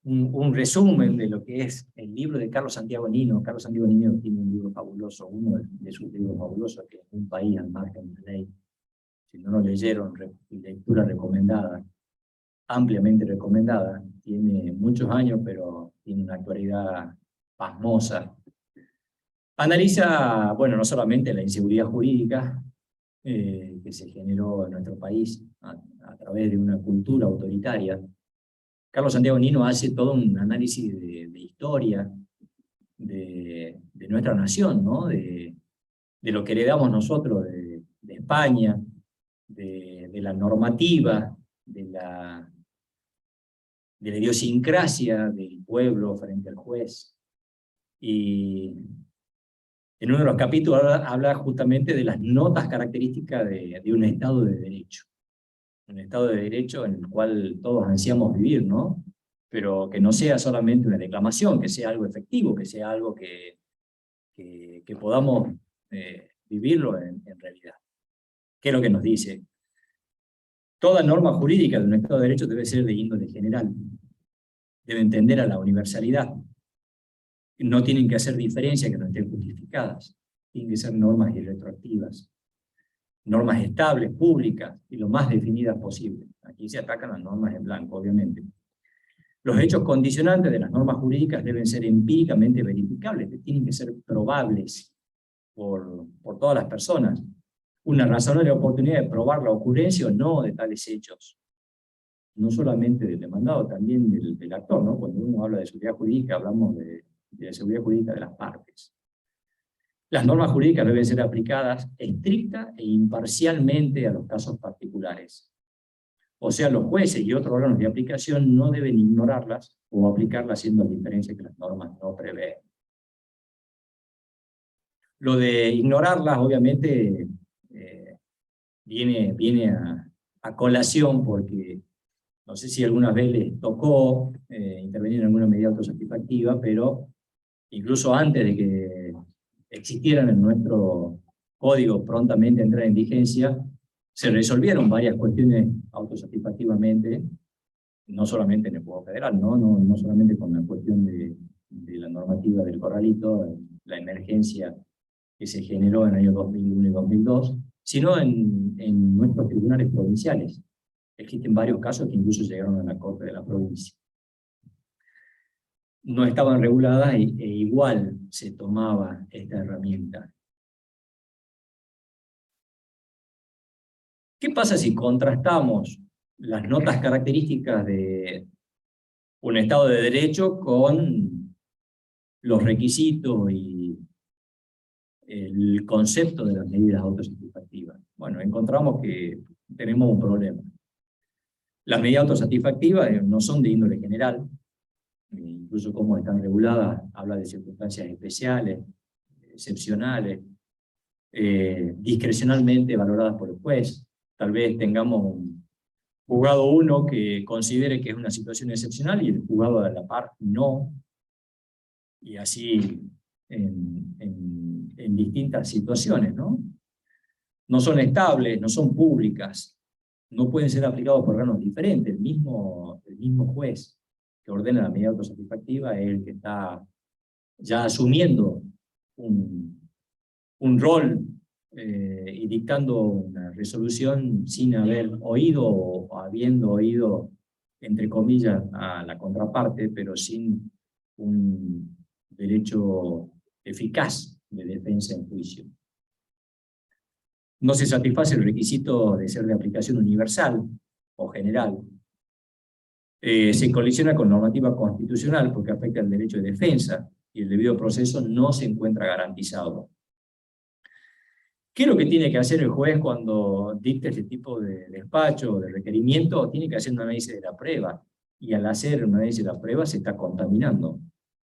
un resumen de lo que es el libro de Carlos Santiago Nino. Carlos Santiago Nino tiene un libro fabuloso, uno de sus libros fabulosos, que es Un país al margen de la ley. Si no lo leyeron, lectura recomendada, ampliamente recomendada. Tiene muchos años, pero tiene una actualidad pasmosa. Analiza, bueno, no solamente la inseguridad jurídica que se generó en nuestro país a través de una cultura autoritaria. Carlos Santiago Nino hace todo un análisis de historia de nuestra nación, ¿no? De lo que heredamos nosotros de España, de la normativa, de la idiosincrasia del pueblo frente al juez. Y en uno de los capítulos habla justamente de las notas características de un Estado de Derecho. Un Estado de Derecho en el cual todos ansiamos vivir, ¿no? Pero que no sea solamente una declamación, que sea algo efectivo, que sea algo que podamos vivirlo en realidad. ¿Qué es lo que nos dice? Toda norma jurídica de un Estado de Derecho debe ser de índole general. Debe entender a la universalidad. No tienen que hacer diferencias que no estén justificadas. Tienen que ser normas irretroactivas. Normas estables, públicas y lo más definidas posible. Aquí se atacan las normas en blanco, obviamente. Los hechos condicionantes de las normas jurídicas deben ser empíricamente verificables, tienen que ser probables por todas las personas. Una razonable oportunidad de probar la ocurrencia o no de tales hechos. No solamente del demandado, también del actor, ¿no? Cuando uno habla de seguridad jurídica, hablamos de la seguridad jurídica de las partes. Las normas jurídicas deben ser aplicadas estricta e imparcialmente a los casos particulares. O sea, los jueces y otros órganos de aplicación no deben ignorarlas o aplicarlas haciendo diferencia que las normas no prevén. Lo de ignorarlas, obviamente, viene a colación porque no sé si alguna vez les tocó intervenir en alguna medida autosatisfactiva, pero incluso antes de que existieran en nuestro código prontamente entrar en vigencia, se resolvieron varias cuestiones autosatisfactivamente, no solamente en el Poder Federal, no solamente con la cuestión de la normativa del corralito, la emergencia que se generó en el año 2001 y 2002, sino en nuestros tribunales provinciales. Existen varios casos que incluso llegaron a la Corte de la provincia. No estaban reguladas e igual se tomaba esta herramienta. ¿Qué pasa si contrastamos las notas características de un Estado de Derecho con los requisitos y el concepto de las medidas autosatisfactivas? Bueno, encontramos que tenemos un problema. Las medidas autosatisfactivas no son de índole general, incluso cómo están reguladas, habla de circunstancias especiales, excepcionales, discrecionalmente valoradas por el juez. Tal vez tengamos un juzgado 1 que considere que es una situación excepcional y el juzgado de la par no, y así en distintas situaciones, ¿no? No son estables, no son públicas, no pueden ser aplicados por órganos diferentes. El mismo juez que ordena la medida autosatisfactiva es el que está ya asumiendo un rol y dictando una resolución sin haber oído o habiendo oído, entre comillas, a la contraparte, pero sin un derecho eficaz de defensa en juicio. No se satisface el requisito de ser de aplicación universal o general. Se colisiona con normativa constitucional porque afecta el derecho de defensa y el debido proceso no se encuentra garantizado. ¿Qué es lo que tiene que hacer el juez cuando dicta este tipo de despacho o de requerimiento? Tiene que hacer un análisis de la prueba, y al hacer un análisis de la prueba se está contaminando.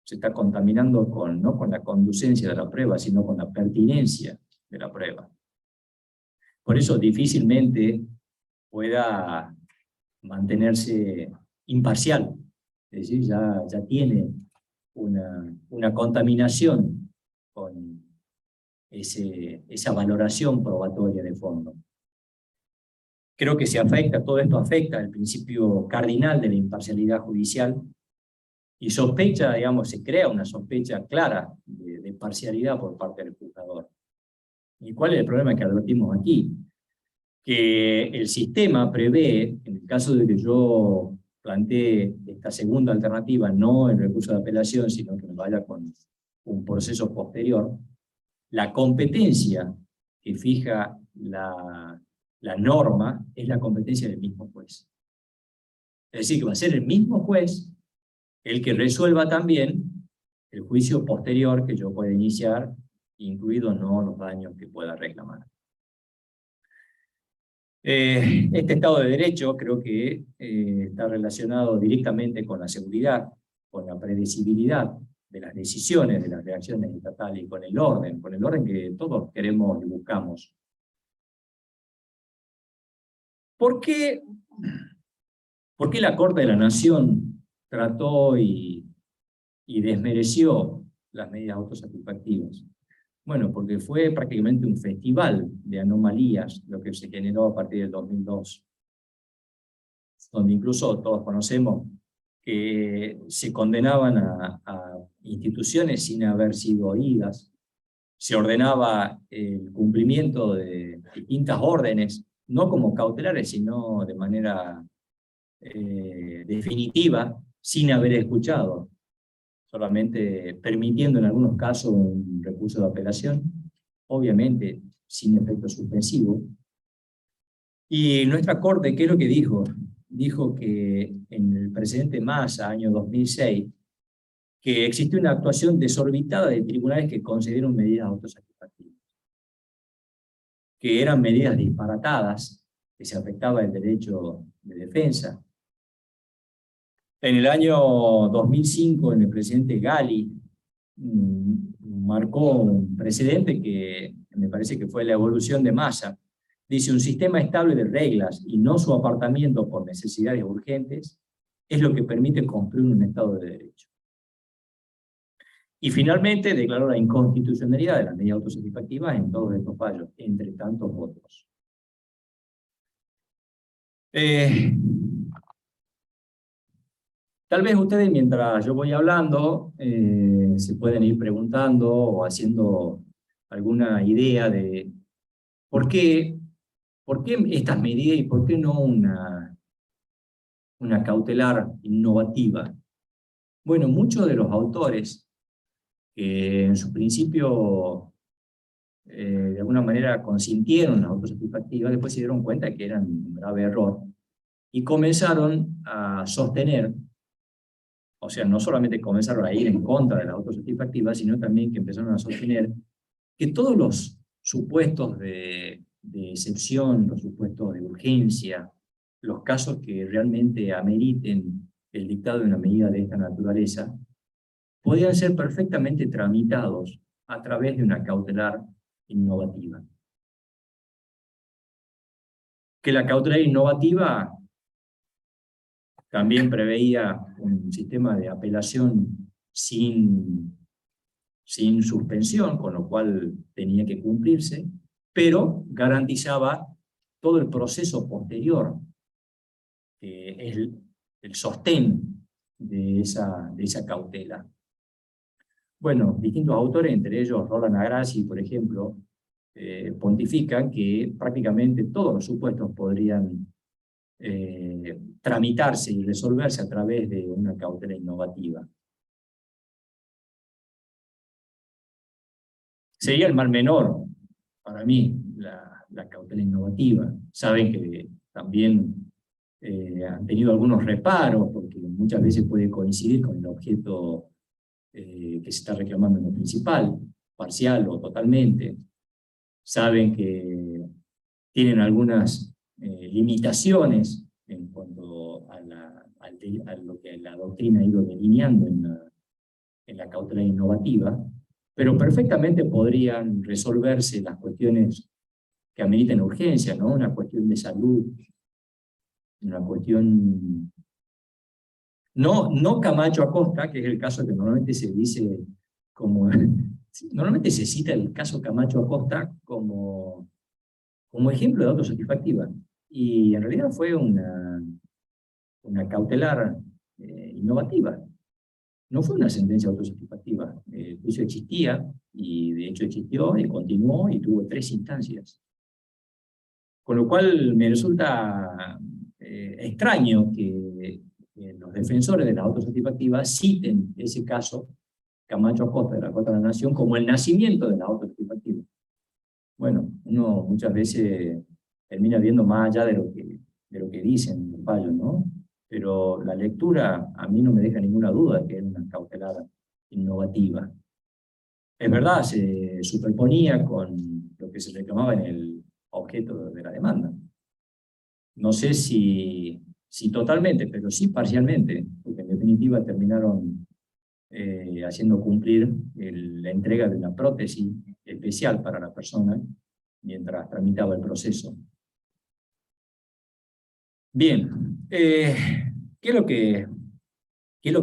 Se está contaminando no con la conducencia de la prueba, sino con la pertinencia de la prueba. Por eso difícilmente pueda mantenerse imparcial. Es decir, ya tiene una contaminación con esa valoración probatoria de fondo. Creo que todo esto afecta el principio cardinal de la imparcialidad judicial y se crea una sospecha clara de parcialidad por parte del juzgador. ¿Y cuál es el problema que advertimos aquí? Que el sistema prevé, en el caso de que yo plantee esta segunda alternativa, no el recurso de apelación, sino que me vaya con un proceso posterior, la competencia que fija la norma es la competencia del mismo juez. Es decir, que va a ser el mismo juez el que resuelva también el juicio posterior que yo pueda iniciar, incluidos no los daños que pueda reclamar. Este Estado de Derecho creo que está relacionado directamente con la seguridad, con la predecibilidad de las decisiones, de las reacciones estatales y con el orden que todos queremos y buscamos. ¿Por qué la Corte de la Nación trató y desmereció las medidas autosatisfactivas? Bueno, porque fue prácticamente un festival de anomalías lo que se generó a partir del 2002, donde incluso todos conocemos que se condenaban a instituciones sin haber sido oídas, se ordenaba el cumplimiento de distintas órdenes, no como cautelares, sino de manera definitiva, sin haber escuchado, solamente permitiendo en algunos casos un recurso de apelación, obviamente sin efecto suspensivo. Y nuestra Corte, ¿qué es lo que dijo? Dijo que en el precedente Massa, año 2006, que existió una actuación desorbitada de tribunales que concedieron medidas autosatisfactivas, que eran medidas disparatadas, que se afectaba el derecho de defensa. En el año 2005, el presidente Gali marcó un precedente que me parece que fue la evolución de Massa. Dice, un sistema estable de reglas y no su apartamiento por necesidades urgentes es lo que permite construir un Estado de Derecho. Y finalmente declaró la inconstitucionalidad de las medidas autosatisfactivas en todos estos fallos, entre tantos otros. Tal vez ustedes, mientras yo voy hablando, se pueden ir preguntando o haciendo alguna idea de por qué estas medidas y por qué no una cautelar innovativa. Bueno, muchos de los autores que en su principio de alguna manera consintieron las autosatisfactivas, después se dieron cuenta que eran un grave error y comenzaron a sostener, o sea, no solamente comenzaron a ir en contra de las autosatisfactivas, sino también que empezaron a sostener que todos los supuestos de excepción, los supuestos de urgencia, los casos que realmente ameriten el dictado de una medida de esta naturaleza, podían ser perfectamente tramitados a través de una cautelar innovativa. Que la cautelar innovativa también preveía un sistema de apelación sin suspensión, con lo cual tenía que cumplirse, pero garantizaba todo el proceso posterior, que es el sostén de esa cautela. Bueno, distintos autores, entre ellos Roland Agrassi, por ejemplo, pontifican que prácticamente todos los supuestos podrían tramitarse y resolverse a través de una cautela innovativa. Sería el mal menor, para mí, la cautela innovativa. Saben que también han tenido algunos reparos, porque muchas veces puede coincidir con el objeto que se está reclamando en lo principal, parcial o totalmente. Saben que tienen algunas limitaciones en cuanto a lo que la doctrina ha ido delineando en la cautela innovativa, pero perfectamente podrían resolverse las cuestiones que ameritan urgencia, ¿no? Una cuestión de salud, una cuestión... No Camacho Acosta, que es el caso que normalmente se dice como... Normalmente se cita el caso Camacho Acosta como ejemplo de autosatisfactiva. Y en realidad fue una cautelar innovativa. No fue una sentencia autosatisfactiva. El juicio existía, y de hecho existió, y continuó, y tuvo 3 instancias. Con lo cual me resulta extraño que los defensores de la autosatisfactiva citen ese caso, Camacho Acosta, de la Corte de la Nación, como el nacimiento de la autosatisfactiva. Bueno, uno muchas veces termina viendo más allá de lo que dicen los fallos, ¿no? Pero la lectura a mí no me deja ninguna duda de que es una cautelar innovativa. Es verdad, se superponía con lo que se reclamaba en el objeto de la demanda. no sé si totalmente, pero sí parcialmente, porque en definitiva terminaron haciendo cumplir la entrega de una prótesis especial para la persona mientras tramitaba el proceso. Bien, ¿qué es lo que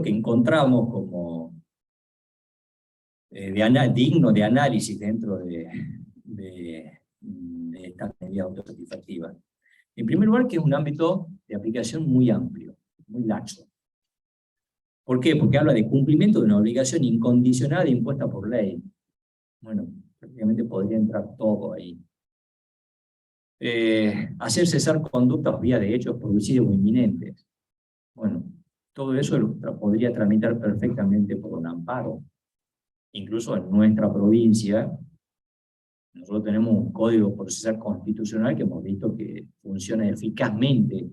encontramos como digno de análisis dentro de estas medidas autosatisfactivas? En primer lugar, que es un ámbito de aplicación muy amplio, muy laxo. ¿Por qué? Porque habla de cumplimiento de una obligación incondicional impuesta por ley. Bueno, prácticamente podría entrar todo ahí. Hacer cesar conductas vía de hechos producidos o inminentes. Bueno, todo eso lo podría tramitar perfectamente por un amparo. Incluso en nuestra provincia, nosotros tenemos un código procesal constitucional que hemos visto que funciona eficazmente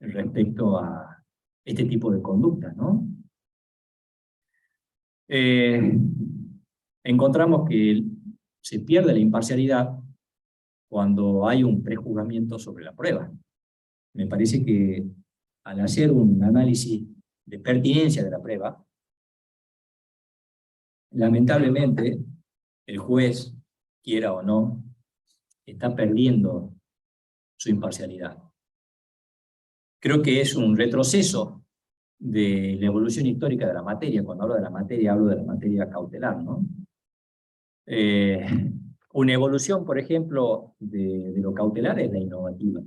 respecto a este tipo de conductas, ¿no? Encontramos que se pierde la imparcialidad cuando hay un prejuzgamiento sobre la prueba. Me parece que al hacer un análisis de pertinencia de la prueba, lamentablemente el juez, quiera o no, está perdiendo su imparcialidad. Creo que es un retroceso de la evolución histórica de la materia. Cuando hablo de la materia, hablo de la materia cautelar, ¿no? Una evolución, por ejemplo, de lo cautelar es la innovativa.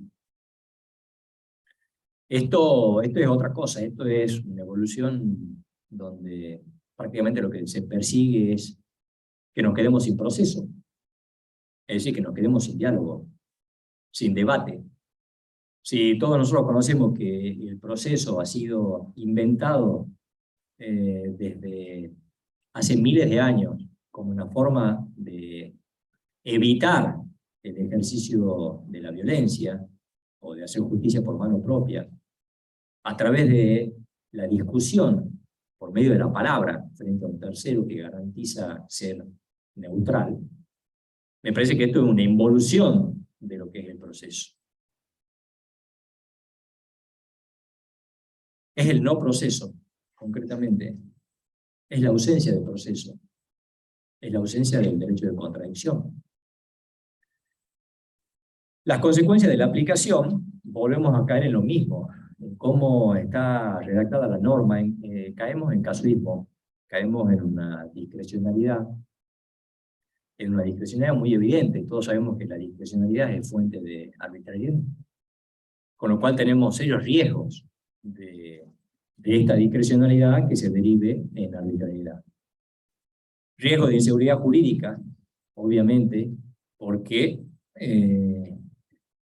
Esto es otra cosa, esto es una evolución donde prácticamente lo que se persigue es que nos quedemos sin proceso, es decir, que nos quedemos sin diálogo, sin debate. Si todos nosotros conocemos que el proceso ha sido inventado desde hace miles de años como una forma de evitar el ejercicio de la violencia o de hacer justicia por mano propia, a través de la discusión por medio de la palabra frente a un tercero que garantiza ser neutral, me parece que esto es una involución de lo que es el proceso. Es el no proceso, concretamente. Es la ausencia de proceso. Es la ausencia del derecho de contradicción. Las consecuencias de la aplicación, volvemos a caer en lo mismo, en cómo está redactada la norma, caemos en casuismo, caemos en una discrecionalidad muy evidente. Todos sabemos que la discrecionalidad es fuente de arbitrariedad, con lo cual tenemos serios riesgos de esta discrecionalidad que se derive en arbitrariedad. Riesgo de inseguridad jurídica, obviamente, porque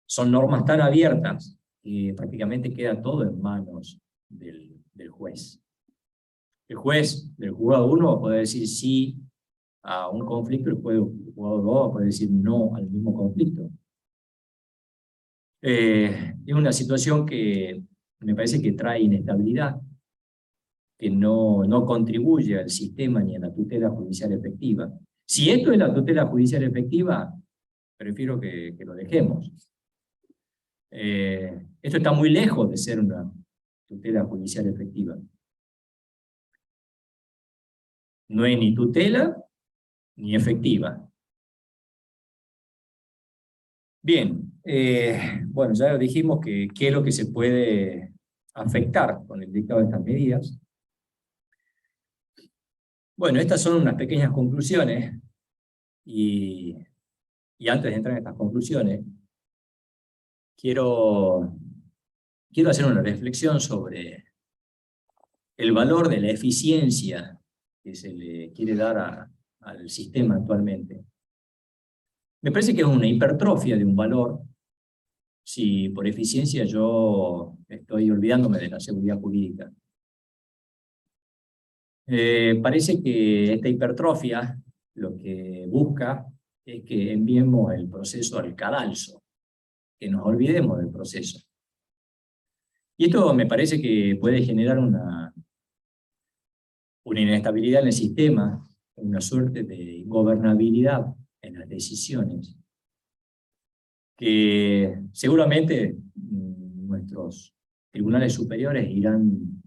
son normas tan abiertas que prácticamente queda todo en manos del juez. El juez del juzgado 1 puede decir sí a un conflicto, el juez del juzgado 2 puede decir no al mismo conflicto. Es una situación que me parece que trae inestabilidad, que no contribuye al sistema ni a la tutela judicial efectiva. Si esto es la tutela judicial efectiva, prefiero que lo dejemos. Esto está muy lejos de ser una tutela judicial efectiva. No es ni tutela ni efectiva. Bien, bueno, ya dijimos que qué es lo que se puede afectar con el dictado de estas medidas. Bueno, estas son unas pequeñas conclusiones y antes de entrar en estas conclusiones, quiero hacer una reflexión sobre el valor de la eficiencia que se le quiere dar al sistema actualmente. Me parece que es una hipertrofia de un valor si por eficiencia yo estoy olvidándome de la seguridad jurídica. Parece que esta hipertrofia lo que busca es que enviemos el proceso al cadalso, que nos olvidemos del proceso. Y esto me parece que puede generar una inestabilidad en el sistema, una suerte de ingobernabilidad en las decisiones, que seguramente nuestros tribunales superiores irán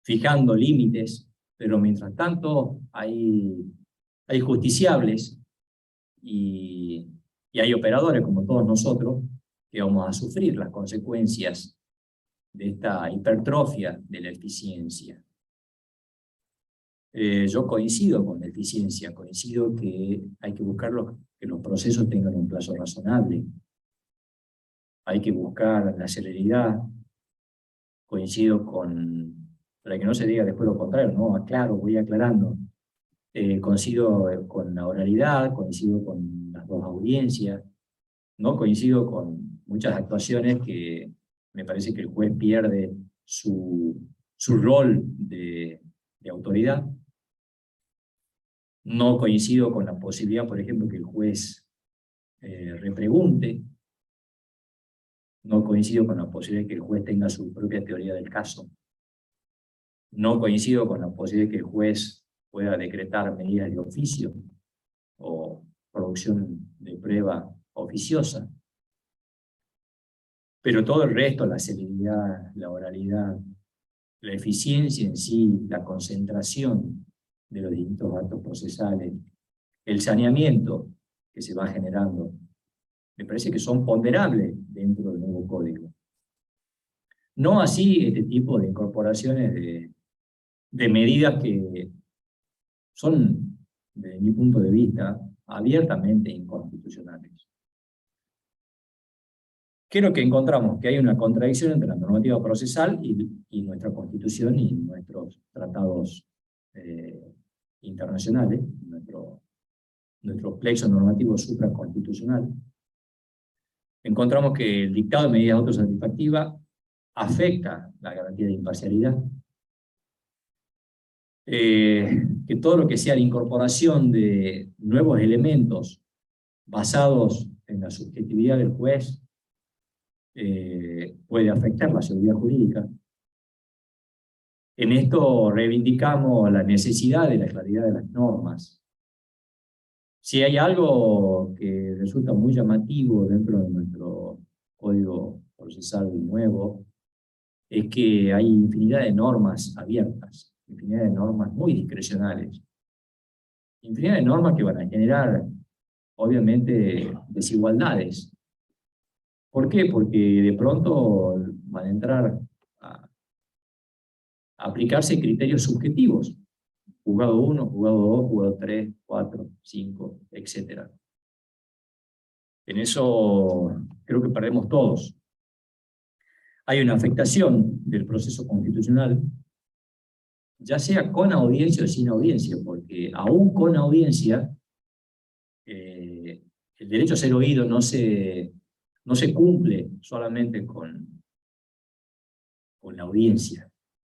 fijando límites, pero mientras tanto hay justiciables y hay operadores como todos nosotros que vamos a sufrir las consecuencias de esta hipertrofia de la eficiencia. Yo coincido con la eficiencia, coincido que hay que buscar que los procesos tengan un plazo razonable, hay que buscar la celeridad, coincido para que no se diga después lo contrario, no, aclaro, voy aclarando, coincido con la oralidad, coincido con las dos audiencias, no coincido con muchas actuaciones que me parece que el juez pierde su rol de autoridad. No coincido con la posibilidad, por ejemplo, que el juez repregunte. No coincido con la posibilidad de que el juez tenga su propia teoría del caso. No coincido con la posibilidad de que el juez pueda decretar medidas de oficio o producción de prueba oficiosa. Pero todo el resto, la celeridad, la oralidad, la eficiencia en sí, la concentración de los distintos actos procesales, el saneamiento que se va generando, me parece que son ponderables dentro del nuevo código. No así este tipo de incorporaciones de medidas que son, desde mi punto de vista, abiertamente inconstitucionales. ¿Qué es lo que encontramos? Que hay una contradicción entre la normativa procesal y nuestra Constitución y nuestros tratados internacionales, nuestro plexo normativo supraconstitucional. Encontramos que el dictado de medidas autosatisfactivas afecta la garantía de imparcialidad, que todo lo que sea la incorporación de nuevos elementos basados en la subjetividad del juez puede afectar la seguridad jurídica. En esto reivindicamos la necesidad de la claridad de las normas. Si hay algo que resulta muy llamativo dentro de nuestro Código Procesal nuevo, es que hay infinidad de normas abiertas, infinidad de normas muy discrecionales, infinidad de normas que van a generar, obviamente, desigualdades. ¿Por qué? Porque de pronto van a entrar a aplicarse criterios subjetivos. Juzgado 1, juzgado 2, juzgado 3, 4, 5, etc. En eso creo que perdemos todos. Hay una afectación del proceso constitucional, ya sea con audiencia o sin audiencia, porque aún con audiencia, el derecho a ser oído no se cumple solamente con la audiencia,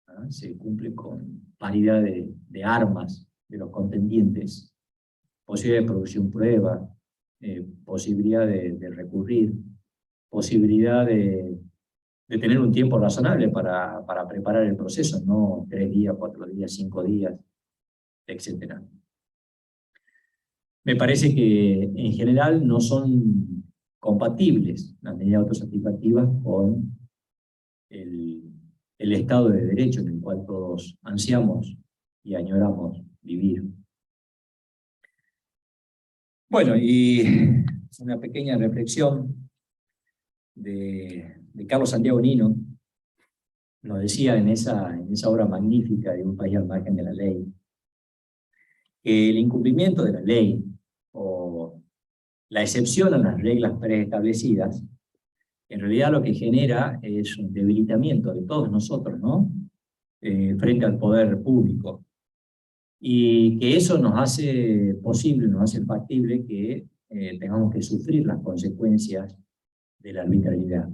¿no? Se cumple con paridad de armas de los contendientes, posibilidad de producción prueba, posibilidad de recurrir, posibilidad de tener un tiempo razonable para preparar el proceso, no 3 días, 4 días, 5 días, etc. Me parece que en general no son compatibles las medidas autosatisfactivas con el Estado de Derecho en el cual todos ansiamos y añoramos vivir. Bueno, y una pequeña reflexión de Carlos Santiago Nino, nos decía en esa obra magnífica de Un país al margen de la ley, que el incumplimiento de la ley o la excepción a las reglas preestablecidas, en realidad lo que genera es un debilitamiento de todos nosotros, ¿no? Frente al poder público. Y que eso nos hace posible, nos hace factible que tengamos que sufrir las consecuencias de la arbitrariedad.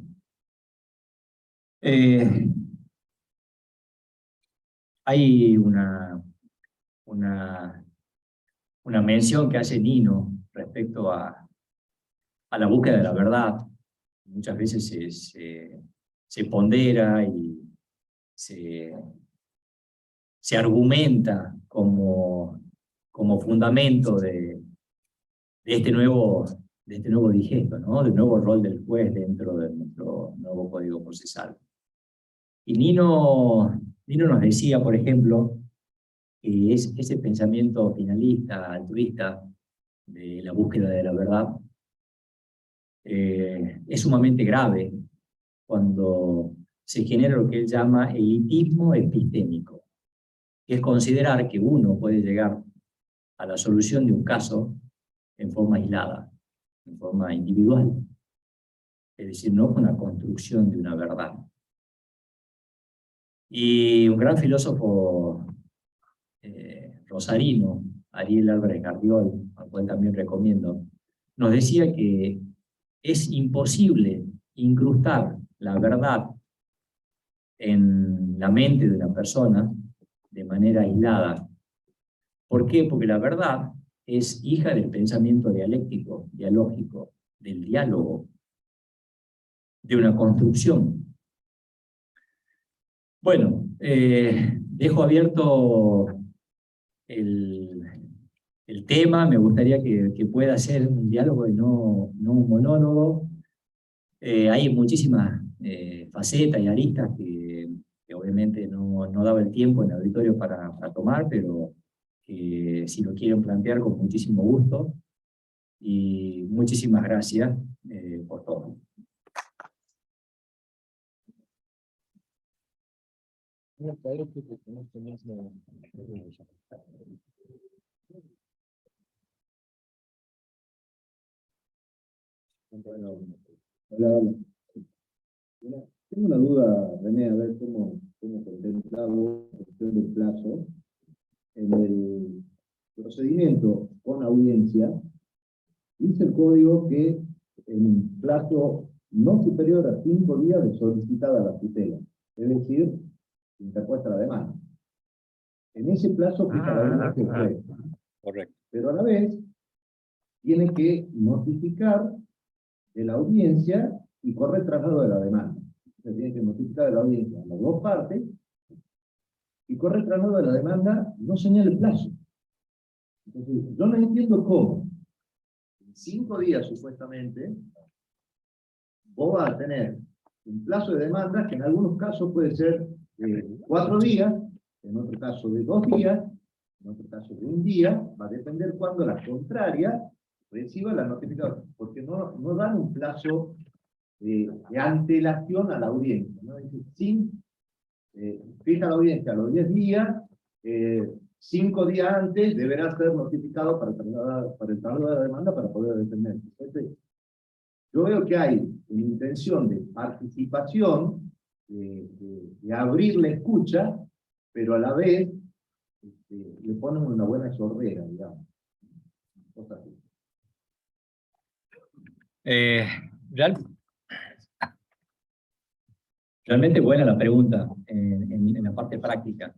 Hay una mención que hace Nino respecto a la búsqueda de la verdad. Muchas veces se pondera y se argumenta como fundamento de este nuevo este nuevo digesto, ¿no? Del nuevo rol del juez dentro de nuestro nuevo código procesal. Y Nino nos decía, por ejemplo, que ese pensamiento finalista, altruista, de la búsqueda de la verdad, es sumamente grave cuando se genera lo que él llama elitismo epistémico, que es considerar que uno puede llegar a la solución de un caso en forma aislada, en forma individual, es decir, no con la construcción de una verdad. Y un gran filósofo rosarino, Ariel Álvarez Carriol, al cual también recomiendo, nos decía que es imposible incrustar la verdad en la mente de una persona de manera aislada. ¿Por qué? Porque la verdad es hija del pensamiento dialéctico, dialógico, del diálogo, de una construcción. Bueno, dejo abierto el tema, me gustaría que pueda ser un diálogo y no un monólogo. Hay muchísimas facetas y aristas que obviamente no daba el tiempo en el auditorio para tomar, pero que si lo quieren plantear con muchísimo gusto. Y muchísimas gracias por todo. Bueno, hola. Mira, tengo una duda, René, a ver cómo contemplamos la cuestión del plazo. En el procedimiento con audiencia, dice el código que en un plazo no superior a 5 días de solicitada la tutela, es decir, interpuesta la demanda. En ese plazo fija la audiencia el juez. Correcto. Pero a la vez tiene que notificar de la audiencia y corre el traslado de la demanda. Se tiene que notificar de la audiencia a las dos partes y corre el traslado de la demanda, no señala el plazo. Entonces, yo no entiendo cómo. En 5 días, supuestamente, vos vas a tener un plazo de demanda que en algunos casos puede ser 4 días, en otro caso de 2 días, en otro caso de 1 día, va a depender cuando la contraria reciba la notificación, porque no dan un plazo de antelación a la audiencia, ¿no? Dice, fija la audiencia a los 10 días, 5 días antes deberá ser notificado para el traslado de la demanda para poder defenderse. Entonces, yo veo que hay una intención de participación, de abrir la escucha, pero a la vez le ponen una buena sordera, digamos. Realmente buena la pregunta en la parte práctica.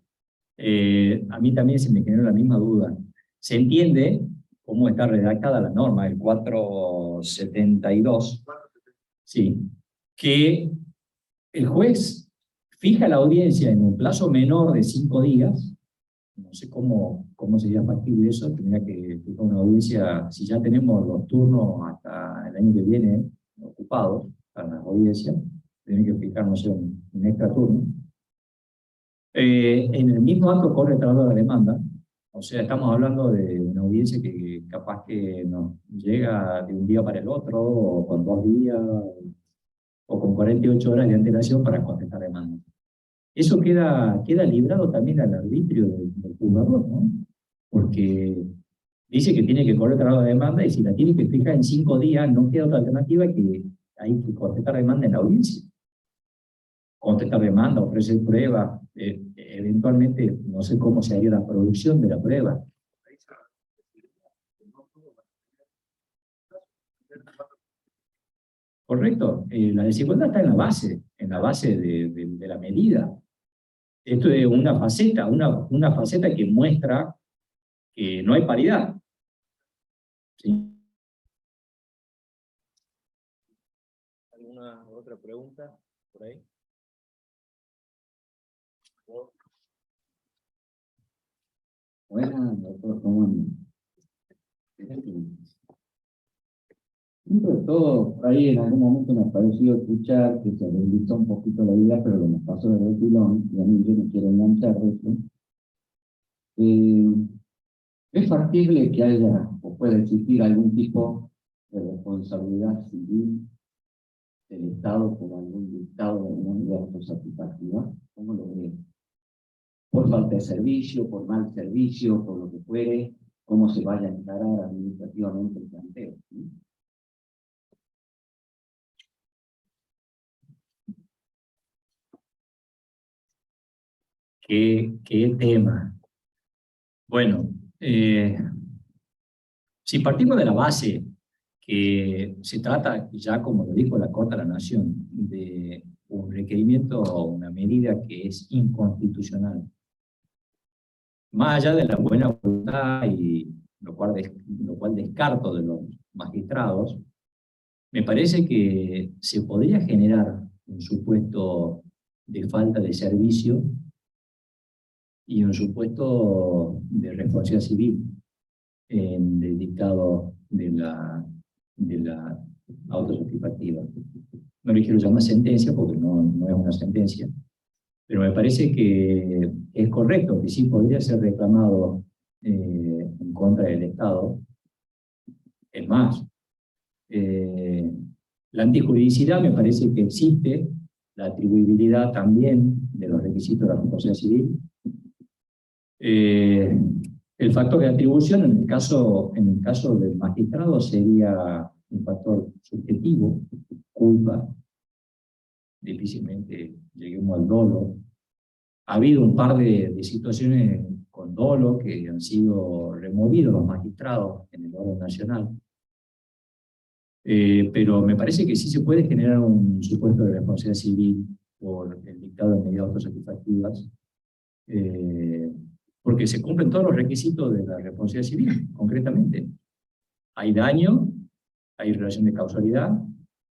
A mí también se me generó la misma duda. Se entiende cómo está redactada la norma, el 472, sí, que el juez fija la audiencia en un plazo menor de 5 días, no sé cómo sería factible eso, tendría que fijar una audiencia, si ya tenemos los turnos hasta el año que viene ocupados para las audiencias, tienen que fijar, no sé, un extra turno. En el mismo acto corre el traslado de la demanda, o sea, estamos hablando de una audiencia que capaz que nos llega de un día para el otro, o con 2 días, o con 48 horas de antelación para contestar demanda. Eso queda librado también al arbitrio del juzgador, ¿no? Porque dice que tiene que correr el traslado de demanda y si la tiene que fijar en 5 días, no queda otra alternativa que hay que contestar demanda en la audiencia. Contestar demanda, ofrecer prueba, eventualmente no sé cómo se haría la producción de la prueba. Correcto, la desigualdad está en la base de la medida. Esto es una faceta que muestra que no hay paridad. ¿Sí? ¿Alguna otra pregunta por ahí? Buenas, doctor, ¿cómo andan? Dentro de todo, por ahí en algún momento me ha parecido escuchar que se deslizó un poquito la idea, pero que nos pasó de refilón, y a mí yo no quiero enganchar de eso. Es factible que haya o pueda existir algún tipo de responsabilidad civil del Estado por algún dictado de una medida autosatisfactiva. ¿Cómo lo ve? Por falta de servicio, por mal servicio, por lo que fuere, cómo se vaya a encarar administrativamente el planteo, ¿sí? ¿Qué tema? Bueno, si partimos de la base que se trata, ya como lo dijo la Corte de la Nación, de un requerimiento o una medida que es inconstitucional, más allá de la buena voluntad y lo cual descarto de los magistrados, me parece que se podría generar un supuesto de falta de servicio y un supuesto de responsabilidad civil en el dictado de la autosatisfactiva. No le quiero llamar sentencia porque no es una sentencia, pero me parece que es correcto, que sí podría ser reclamado en contra del Estado. Es más, la antijuridicidad me parece que existe, la atribuibilidad también de los requisitos de la responsabilidad civil. El factor de atribución en el caso del magistrado sería un factor subjetivo, culpa, difícilmente lleguemos al dolo. Ha habido un par de situaciones con dolo que han sido removidos los magistrados en el orden nacional. Pero me parece que sí se puede generar un supuesto de responsabilidad civil por el dictado de medidas autosatisfactivas, porque se cumplen todos los requisitos de la responsabilidad civil, concretamente. Hay daño, hay relación de causalidad,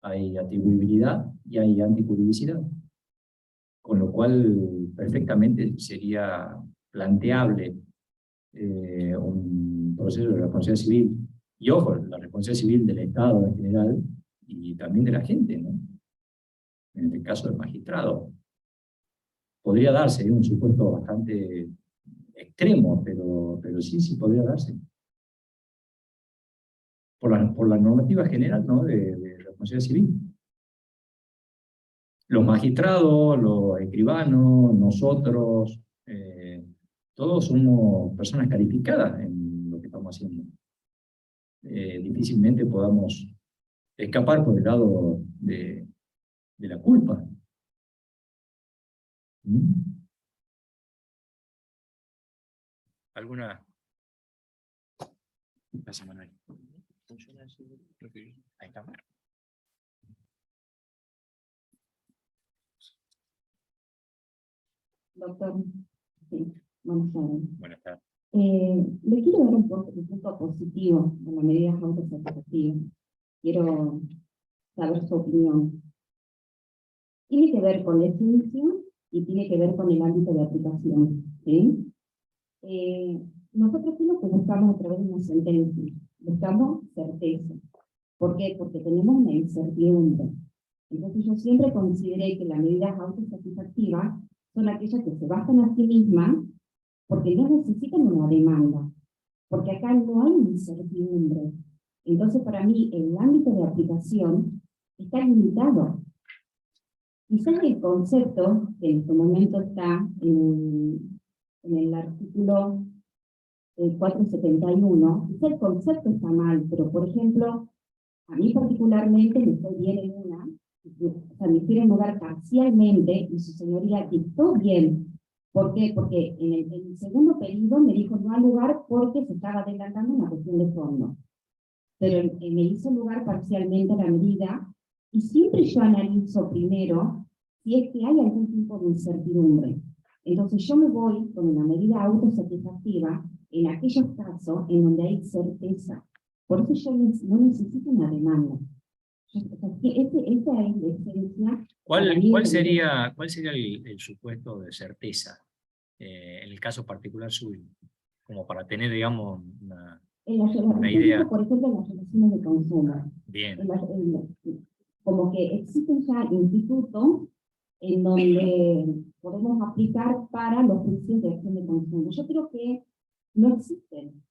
hay atribuibilidad y hay antijuridicidad. Con lo cual, perfectamente sería planteable un proceso de responsabilidad civil. Y ojo, la responsabilidad civil del Estado en general y también de la gente, ¿no? En el caso del magistrado. Podría darse un supuesto bastante extremo, pero sí podría darse. Por la normativa general, ¿no? de responsabilidad civil. Los magistrados, los escribanos, nosotros, todos somos personas calificadas en lo que estamos haciendo. Difícilmente podamos escapar por el lado de la culpa. ¿Alguna? Gracias, Manuel. Ahí está. Doctor, sí, buenas tardes. Buenas tardes. Le quiero dar un punto positivo de las medidas autosatisfactivas. Quiero saber su opinión. Tiene que ver con la esencia y tiene que ver con el ámbito de aplicación, ¿sí? Nosotros lo que buscamos a través de una sentencia, buscamos certeza. ¿Por qué? Porque tenemos una incertidumbre. Entonces yo siempre consideré que las medidas autosatisfactivas son aquellas que se basan a sí mismas porque no necesitan una demanda, porque acá no hay incertidumbre. Entonces para mí el ámbito de aplicación está limitado. Quizás el concepto que en este momento está en el artículo 471, quizás el concepto está mal, pero por ejemplo, a mí particularmente me estoy bien en una, o sea, me quieren mover parcialmente y su señoría dictó bien. ¿Por qué? Porque en el segundo pedido me dijo no hay lugar porque se estaba adelantando una cuestión de fondo. Pero me hizo lugar parcialmente la medida y siempre yo analizo primero si es que hay algún tipo de incertidumbre. Entonces yo me voy con una medida autosatisfactiva en aquellos casos en donde hay certeza. Por eso yo no necesito una demanda. Esta es la esencia. ¿Cuál sería el supuesto de certeza en el caso particular suyo? Como para tener, digamos, Una idea. Por ejemplo, en las relaciones de consumo. Bien. Como que existen ya institutos en donde podemos aplicar para los juicios de acción de consumo. Yo creo que no existen.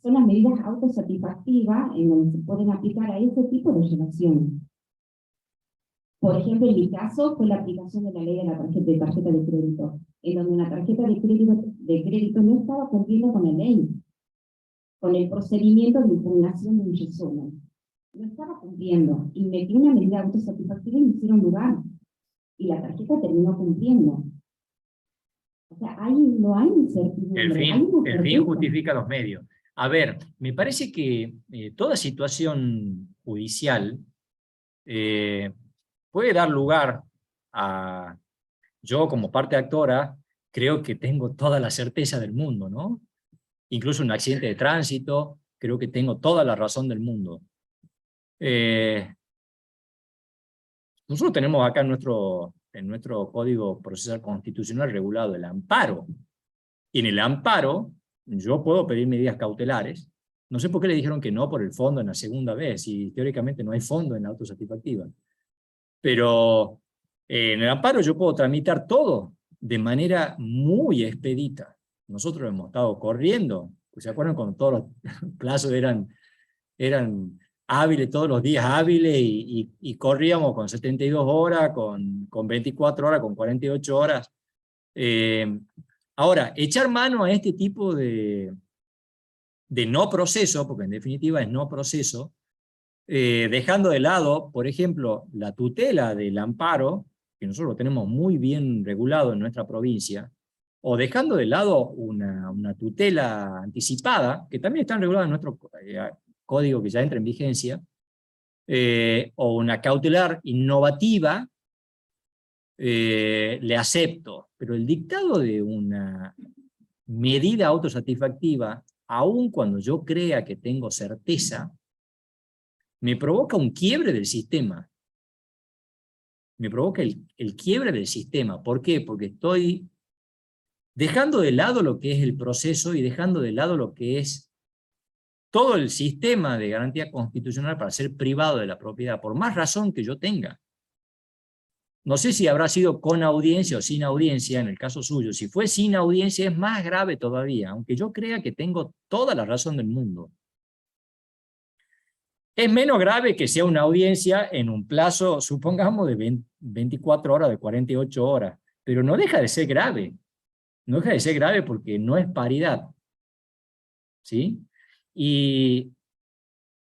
Son las medidas autosatisfactivas en donde se pueden aplicar a ese tipo de relaciones. Por ejemplo, en mi caso fue la aplicación de la ley de la tarjeta de crédito, en donde una tarjeta de crédito no estaba cumpliendo con la ley, con el procedimiento de impugnación de un resumen. No estaba cumpliendo, y metí una medida autosatisfactiva y me hicieron lugar. Y la tarjeta terminó cumpliendo. O sea, no hay incertidumbre. El fin justifica los medios. A ver, me parece que toda situación judicial puede dar lugar a... Yo, como parte actora, creo que tengo toda la certeza del mundo, ¿no? Incluso un accidente de tránsito, creo que tengo toda la razón del mundo. Nosotros tenemos acá en nuestro Código Procesal Constitucional regulado el amparo. Y en el amparo yo puedo pedir medidas cautelares. No sé por qué le dijeron que no por el fondo en la segunda vez, y teóricamente no hay fondo en la autosatisfactiva. Pero en el amparo yo puedo tramitar todo de manera muy expedita. Nosotros hemos estado corriendo. ¿Se acuerdan cuando todos los plazos eran hábiles, todos los días hábiles, y corríamos con 72 horas, con 24 horas, con 48 horas? Ahora, echar mano a este tipo de no proceso, porque en definitiva es no proceso, dejando de lado, por ejemplo, la tutela del amparo, que nosotros lo tenemos muy bien regulado en nuestra provincia, o dejando de lado una tutela anticipada, que también está regulada en nuestro código que ya entra en vigencia, o una cautelar innovativa, le acepto. Pero el dictado de una medida autosatisfactiva, aun cuando yo crea que tengo certeza, me provoca un quiebre del sistema. Me provoca el quiebre del sistema. ¿Por qué? Porque estoy dejando de lado lo que es el proceso y dejando de lado lo que es todo el sistema de garantía constitucional para ser privado de la propiedad, por más razón que yo tenga. No sé si habrá sido con audiencia o sin audiencia en el caso suyo. Si fue sin audiencia es más grave todavía, aunque yo crea que tengo toda la razón del mundo. Es menos grave que sea una audiencia en un plazo, supongamos, de 24 horas, de 48 horas, pero no deja de ser grave. No deja de ser grave porque no es paridad. ¿Sí? Y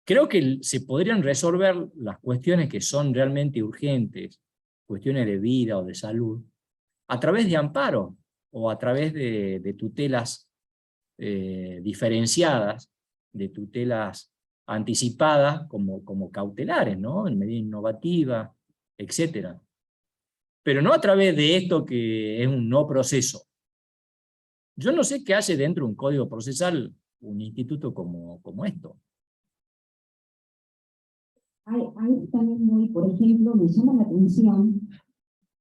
creo que se podrían resolver las cuestiones que son realmente urgentes, cuestiones de vida o de salud, a través de amparo o a través de tutelas diferenciadas, de tutelas anticipadas como cautelares, ¿no? En medida innovativa, etc. Pero no a través de esto que es un no proceso. Yo no sé qué hace dentro de un código procesal un instituto como esto. Hay también por ejemplo, me llama la atención,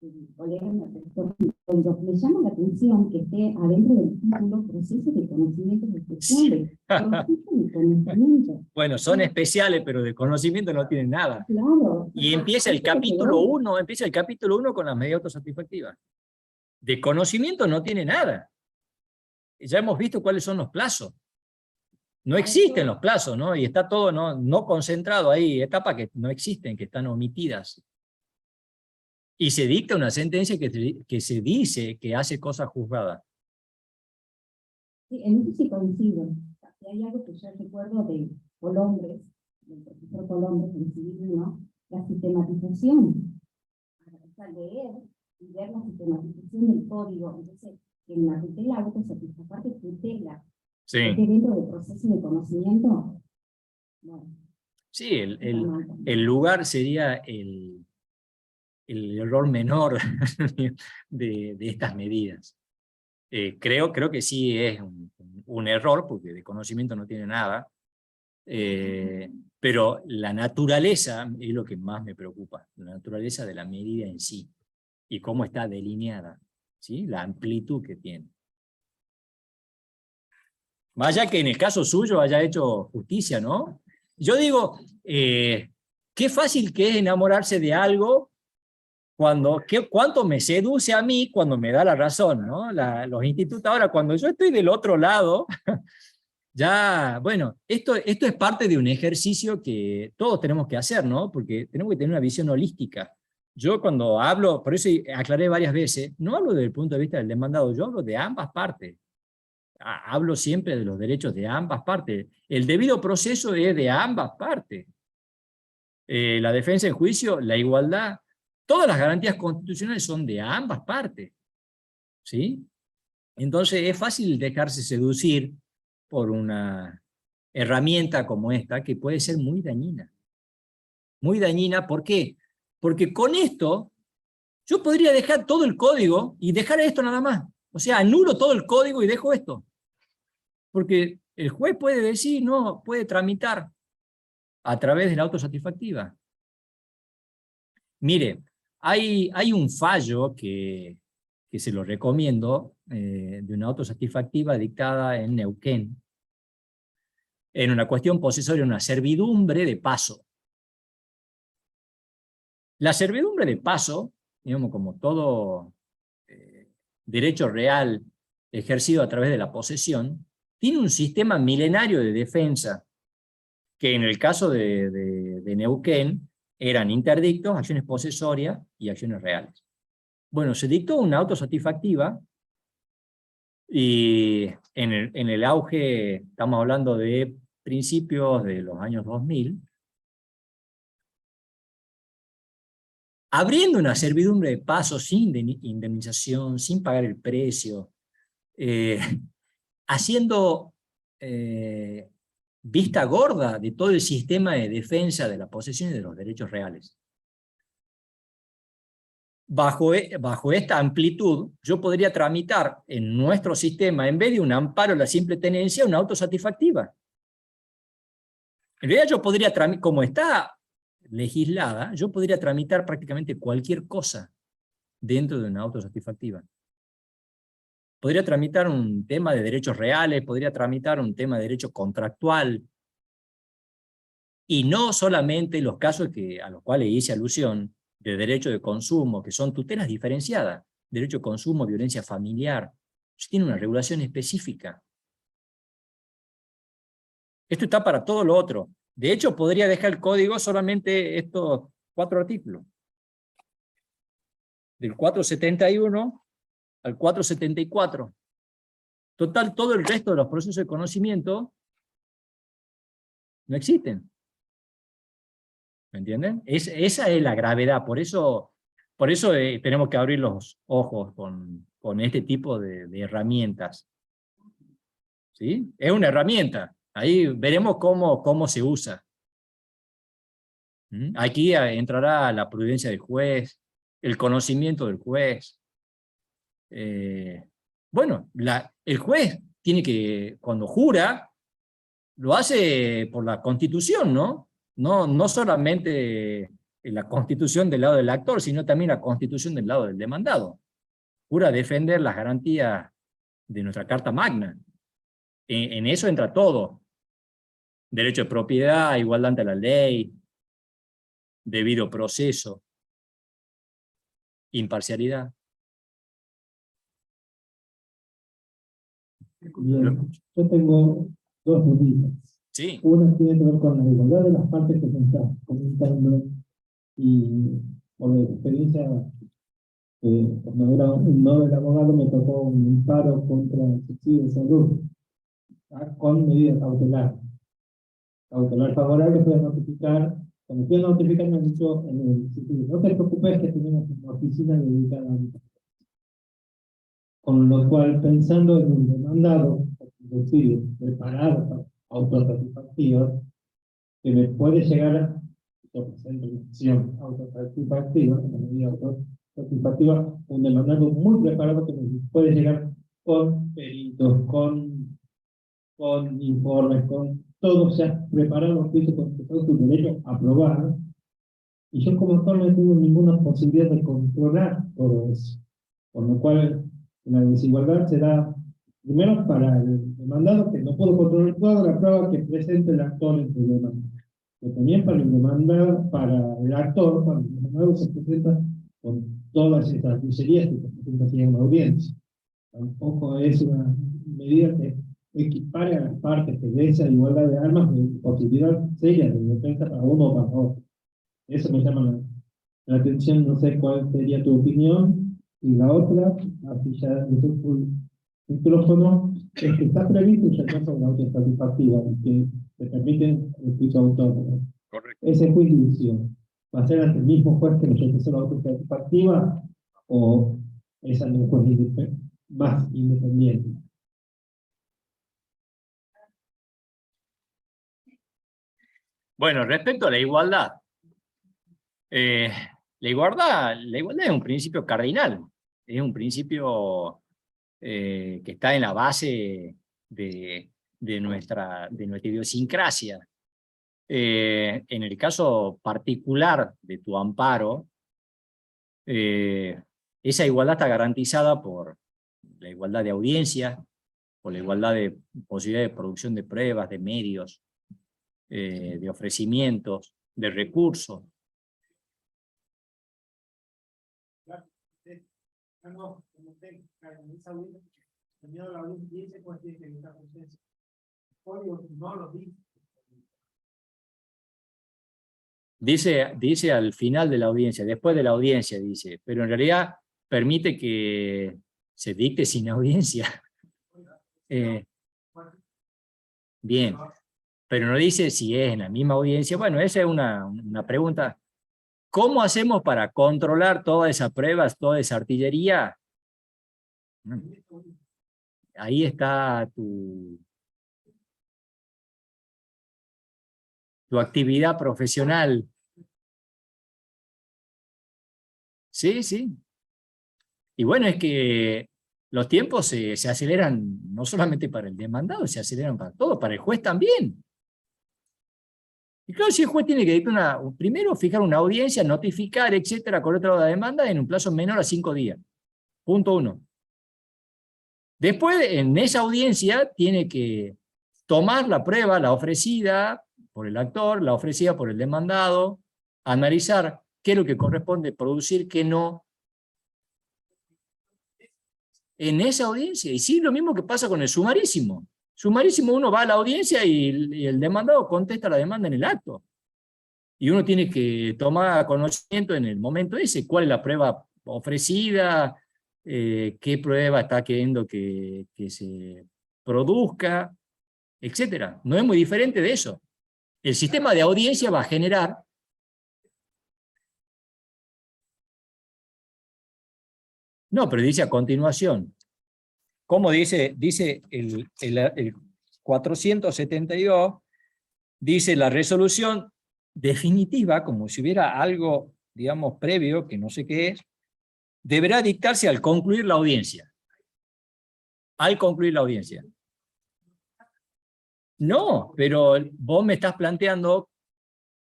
me llama la atención que esté adentro del título procesos de conocimientos especiales. Procesos de conocimiento. Bueno, son especiales, pero de conocimiento no tienen nada. Claro. Y empieza el capítulo 1 con las medidas autosatisfactivas. De conocimiento no tiene nada. Ya hemos visto cuáles son los plazos. No existen los plazos, ¿no? Y está todo no concentrado ahí, etapas que no existen, que están omitidas. Y se dicta una sentencia que se dice que hace cosas juzgadas. Sí, en eso sí coincido. Hay algo que yo recuerdo de Colombres, del profesor Colombres, en Civil 1, la sistematización. O sea, leer y ver la sistematización del código. Entonces, en la tutela autosatisfactoria, aparte tutela, Sí. que dentro del proceso de conocimiento, bueno. Sí, el lugar sería el error menor de estas medidas. Creo que sí es un error, porque de conocimiento no tiene nada, pero la naturaleza es lo que más me preocupa, la naturaleza de la medida en sí, y cómo está delineada, ¿sí? La amplitud que tiene. Vaya que en el caso suyo haya hecho justicia, ¿no? Yo digo, qué fácil que es enamorarse de algo cuánto me seduce a mí cuando me da la razón, ¿no? Los institutos, ahora cuando yo estoy del otro lado, ya, bueno, esto es parte de un ejercicio que todos tenemos que hacer, ¿no? Porque tenemos que tener una visión holística. Yo cuando hablo, por eso aclaré varias veces, no hablo desde el punto de vista del demandado, yo hablo de ambas partes. Hablo siempre de los derechos de ambas partes. El debido proceso es de ambas partes. La defensa en juicio, la igualdad, todas las garantías constitucionales son de ambas partes. ¿Sí? Entonces es fácil dejarse seducir por una herramienta como esta que puede ser muy dañina. Muy dañina, ¿por qué? Porque con esto yo podría dejar todo el código y dejar esto nada más. O sea, anulo todo el código y dejo esto. Porque el juez puede decir, no, puede tramitar a través de la autosatisfactiva. Mire, hay un fallo que se lo recomiendo, de una autosatisfactiva dictada en Neuquén, en una cuestión posesoria, una servidumbre de paso. La servidumbre de paso, digamos, como todo derecho real ejercido a través de la posesión, tiene un sistema milenario de defensa, que en el caso de Neuquén eran interdictos, acciones posesorias y acciones reales. Bueno, se dictó una autosatisfactiva y en el auge, estamos hablando de principios de los años 2000, abriendo una servidumbre de paso sin indemnización, sin pagar el precio, haciendo vista gorda de todo el sistema de defensa de la posesión y de los derechos reales. Bajo esta amplitud, yo podría tramitar en nuestro sistema, en vez de un amparo a la simple tenencia, una autosatisfactiva. En realidad yo podría tramitar, como está legislada, yo podría tramitar prácticamente cualquier cosa dentro de una autosatisfactiva. Podría tramitar un tema de derechos reales, podría tramitar un tema de derecho contractual, y no solamente los casos a los cuales hice alusión, de derecho de consumo, que son tutelas diferenciadas, derecho de consumo, violencia familiar, tiene una regulación específica. Esto está para todo lo otro. De hecho, podría dejar el código solamente estos 4 artículos. Del 471 al 474. Total, todo el resto de los procesos de conocimiento no existen. ¿Me entienden? Esa es la gravedad. Por eso tenemos que abrir los ojos con este tipo de herramientas. ¿Sí? Es una herramienta. Ahí veremos cómo se usa. Aquí entrará la prudencia del juez, el conocimiento del juez. Bueno, el juez tiene que, cuando jura, lo hace por la Constitución, ¿no? No solamente la Constitución del lado del actor, sino también la Constitución del lado del demandado. Jura defender las garantías de nuestra Carta Magna. En eso entra todo. Derecho de propiedad, igualdad ante la ley, debido proceso, imparcialidad. Bien, yo tengo 2 dudas. Sí. Una tiene que ver con la igualdad de las partes que se están comentando, y por mi experiencia, cuando era un novel abogado me tocó un paro contra el subsidio de salud, con medidas cautelares. Cautelar favorable fue notificar, cuando fui a notificar me han dicho en el sitio, no te preocupes que tenemos una oficina dedicada a esto. Con lo cual, pensando en un demandado, inclusive preparado para autosatisfactivas, que me puede llegar a, yo presento una acción autosatisfactiva, una medida autosatisfactiva, un demandado muy preparado que me puede llegar con peritos, con informes, con todo ya preparado, juicio con todo su derecho aprobado, y yo como actor no tengo ninguna posibilidad de controlar todo eso, por lo cual la desigualdad se da Primero, para el demandado que no pudo controlar toda la prueba que presente el actor en su demanda. Pero también para el demandado, para el actor, cuando el demandado se presenta con todas estas lucerías que se presenta así en la audiencia. Tampoco es una medida que equipare a las partes, que dé esa igualdad de armas de posibilidad seria de defensa para uno o para otro. Eso me llama la atención, no sé cuál sería tu opinión. Y la otra, así ya después el micrófono, es que está previsto el rechazo de la autosatisfactiva, que te permiten el juicio autónomo. Correcto. ¿Ese juicio va a ser ante el mismo juez que rechazó la autosatisfactiva o es ante un juez más independiente? Bueno, respecto a la igualdad, la igualdad es un principio cardinal, es un principio que está en la base de nuestra idiosincrasia. En el caso particular de tu amparo, esa igualdad está garantizada por la igualdad de audiencia, por la igualdad de posibilidad de producción de pruebas, de medios, de ofrecimientos, de recursos. Dice al final de la audiencia, después de la audiencia, dice, pero en realidad permite que se dicte sin audiencia. Bien, pero no dice si es en la misma audiencia. Bueno, esa es una pregunta. ¿Cómo hacemos para controlar todas esas pruebas, toda esa artillería? Ahí está tu actividad profesional. Sí, sí. Y bueno, es que los tiempos se aceleran no solamente para el demandado, se aceleran para todo, para el juez también. Y claro, si el juez tiene que dictar primero fijar una audiencia, notificar, etcétera, con otra demanda en un plazo menor a 5 días. Punto 1. Después, en esa audiencia, tiene que tomar la prueba, la ofrecida por el actor, la ofrecida por el demandado, analizar qué es lo que corresponde producir, qué no, en esa audiencia. Y sí, lo mismo que pasa con el sumarísimo. Sumarísimo, uno va a la audiencia y el demandado contesta la demanda en el acto. Y uno tiene que tomar conocimiento en el momento ese, cuál es la prueba ofrecida, qué prueba está queriendo que se produzca, etcétera. No es muy diferente de eso. El sistema de audiencia va a generar no, pero dice a continuación. ¿Cómo dice? Dice el 472, dice la resolución definitiva, como si hubiera algo, digamos, previo, que no sé qué es, deberá dictarse al concluir la audiencia. Al concluir la audiencia. No, pero vos me estás planteando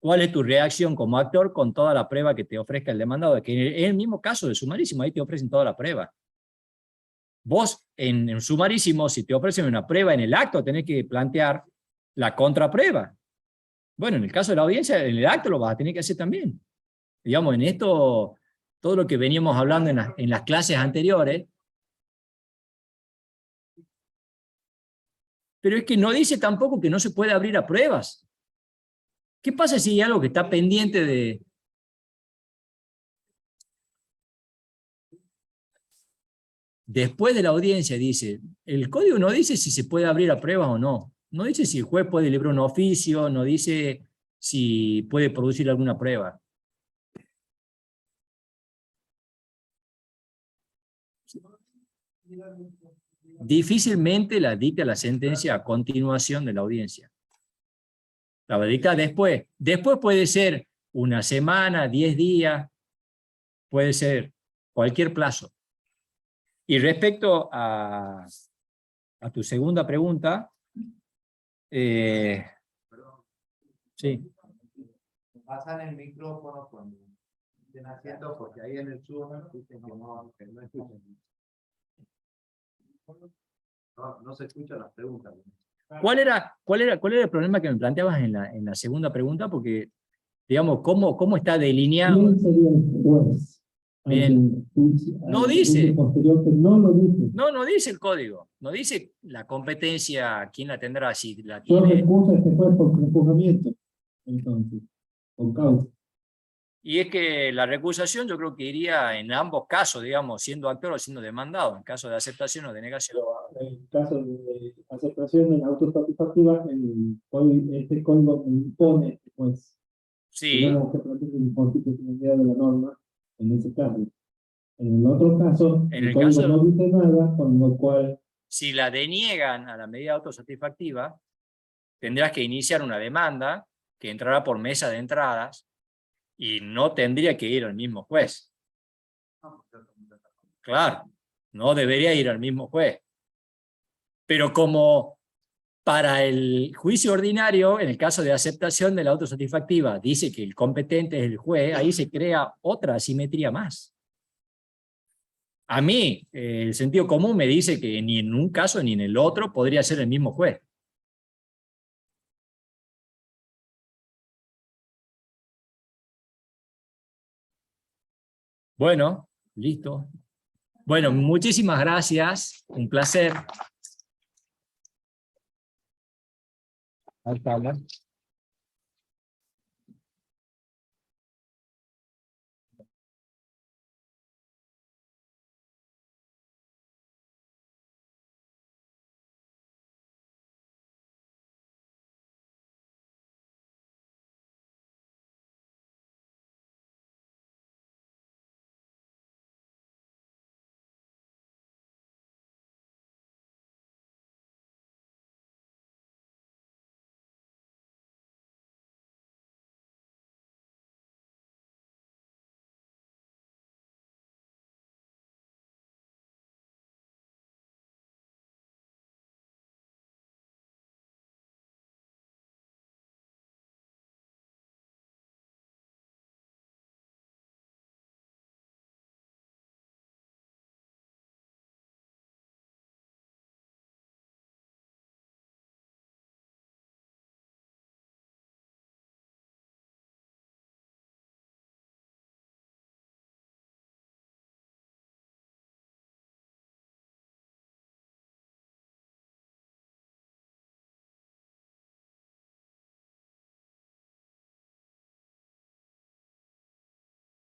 cuál es tu reacción como actor con toda la prueba que te ofrezca el demandado, que es el mismo caso de sumarísimo, ahí te ofrecen toda la prueba. Vos, en sumarísimo, si te ofrecen una prueba en el acto, tenés que plantear la contraprueba. Bueno, en el caso de la audiencia, en el acto lo vas a tener que hacer también. Digamos, en esto, todo lo que veníamos hablando en las clases anteriores, pero es que no dice tampoco que no se puede abrir a pruebas. ¿Qué pasa si hay algo que está pendiente de... Después de la audiencia, dice, el código no dice si se puede abrir a pruebas o no. No dice si el juez puede librar un oficio, no dice si puede producir alguna prueba. Difícilmente la dicta la sentencia a continuación de la audiencia. La dicta después. Después puede ser una semana, 10 días, puede ser cualquier plazo. Y respecto a tu segunda pregunta, sí. Pasan el micrófono cuando estén haciendo, porque ahí en el Zoom dicen que no escuchan. No se escuchan las preguntas. ¿Cuál era el problema que me planteabas en la segunda pregunta? Porque, digamos, ¿cómo está delineado? ¿Quién sería el juez? Bien. No dice. Posterior que no lo dice. No dice el código, no dice la competencia, quién la tendrá, si la Yo tiene. recuso a este juez por prejuzgamiento, entonces, con causa. Y es que la recusación yo creo que iría en ambos casos, digamos, siendo actor o siendo demandado, en caso de aceptación o denegación. Pero en caso de aceptación en autosatisfactiva, este código impone, pues, Sí, digamos que plantea la inconstitucionalidad de la norma en ese caso. En el otro caso, En el el código caso- no dice nada, con lo cual si la deniegan a la medida autosatisfactiva, tendrás que iniciar una demanda que entrará por mesa de entradas y no tendría que ir al mismo juez. Claro, no debería ir al mismo juez. Pero como para el juicio ordinario, en el caso de aceptación de la autosatisfactiva, dice que el competente es el juez, ahí se crea otra asimetría más. A mí, el sentido común me dice que ni en un caso ni en el otro podría ser el mismo juez. Bueno, listo. Bueno, muchísimas gracias. Un placer. Hasta luego.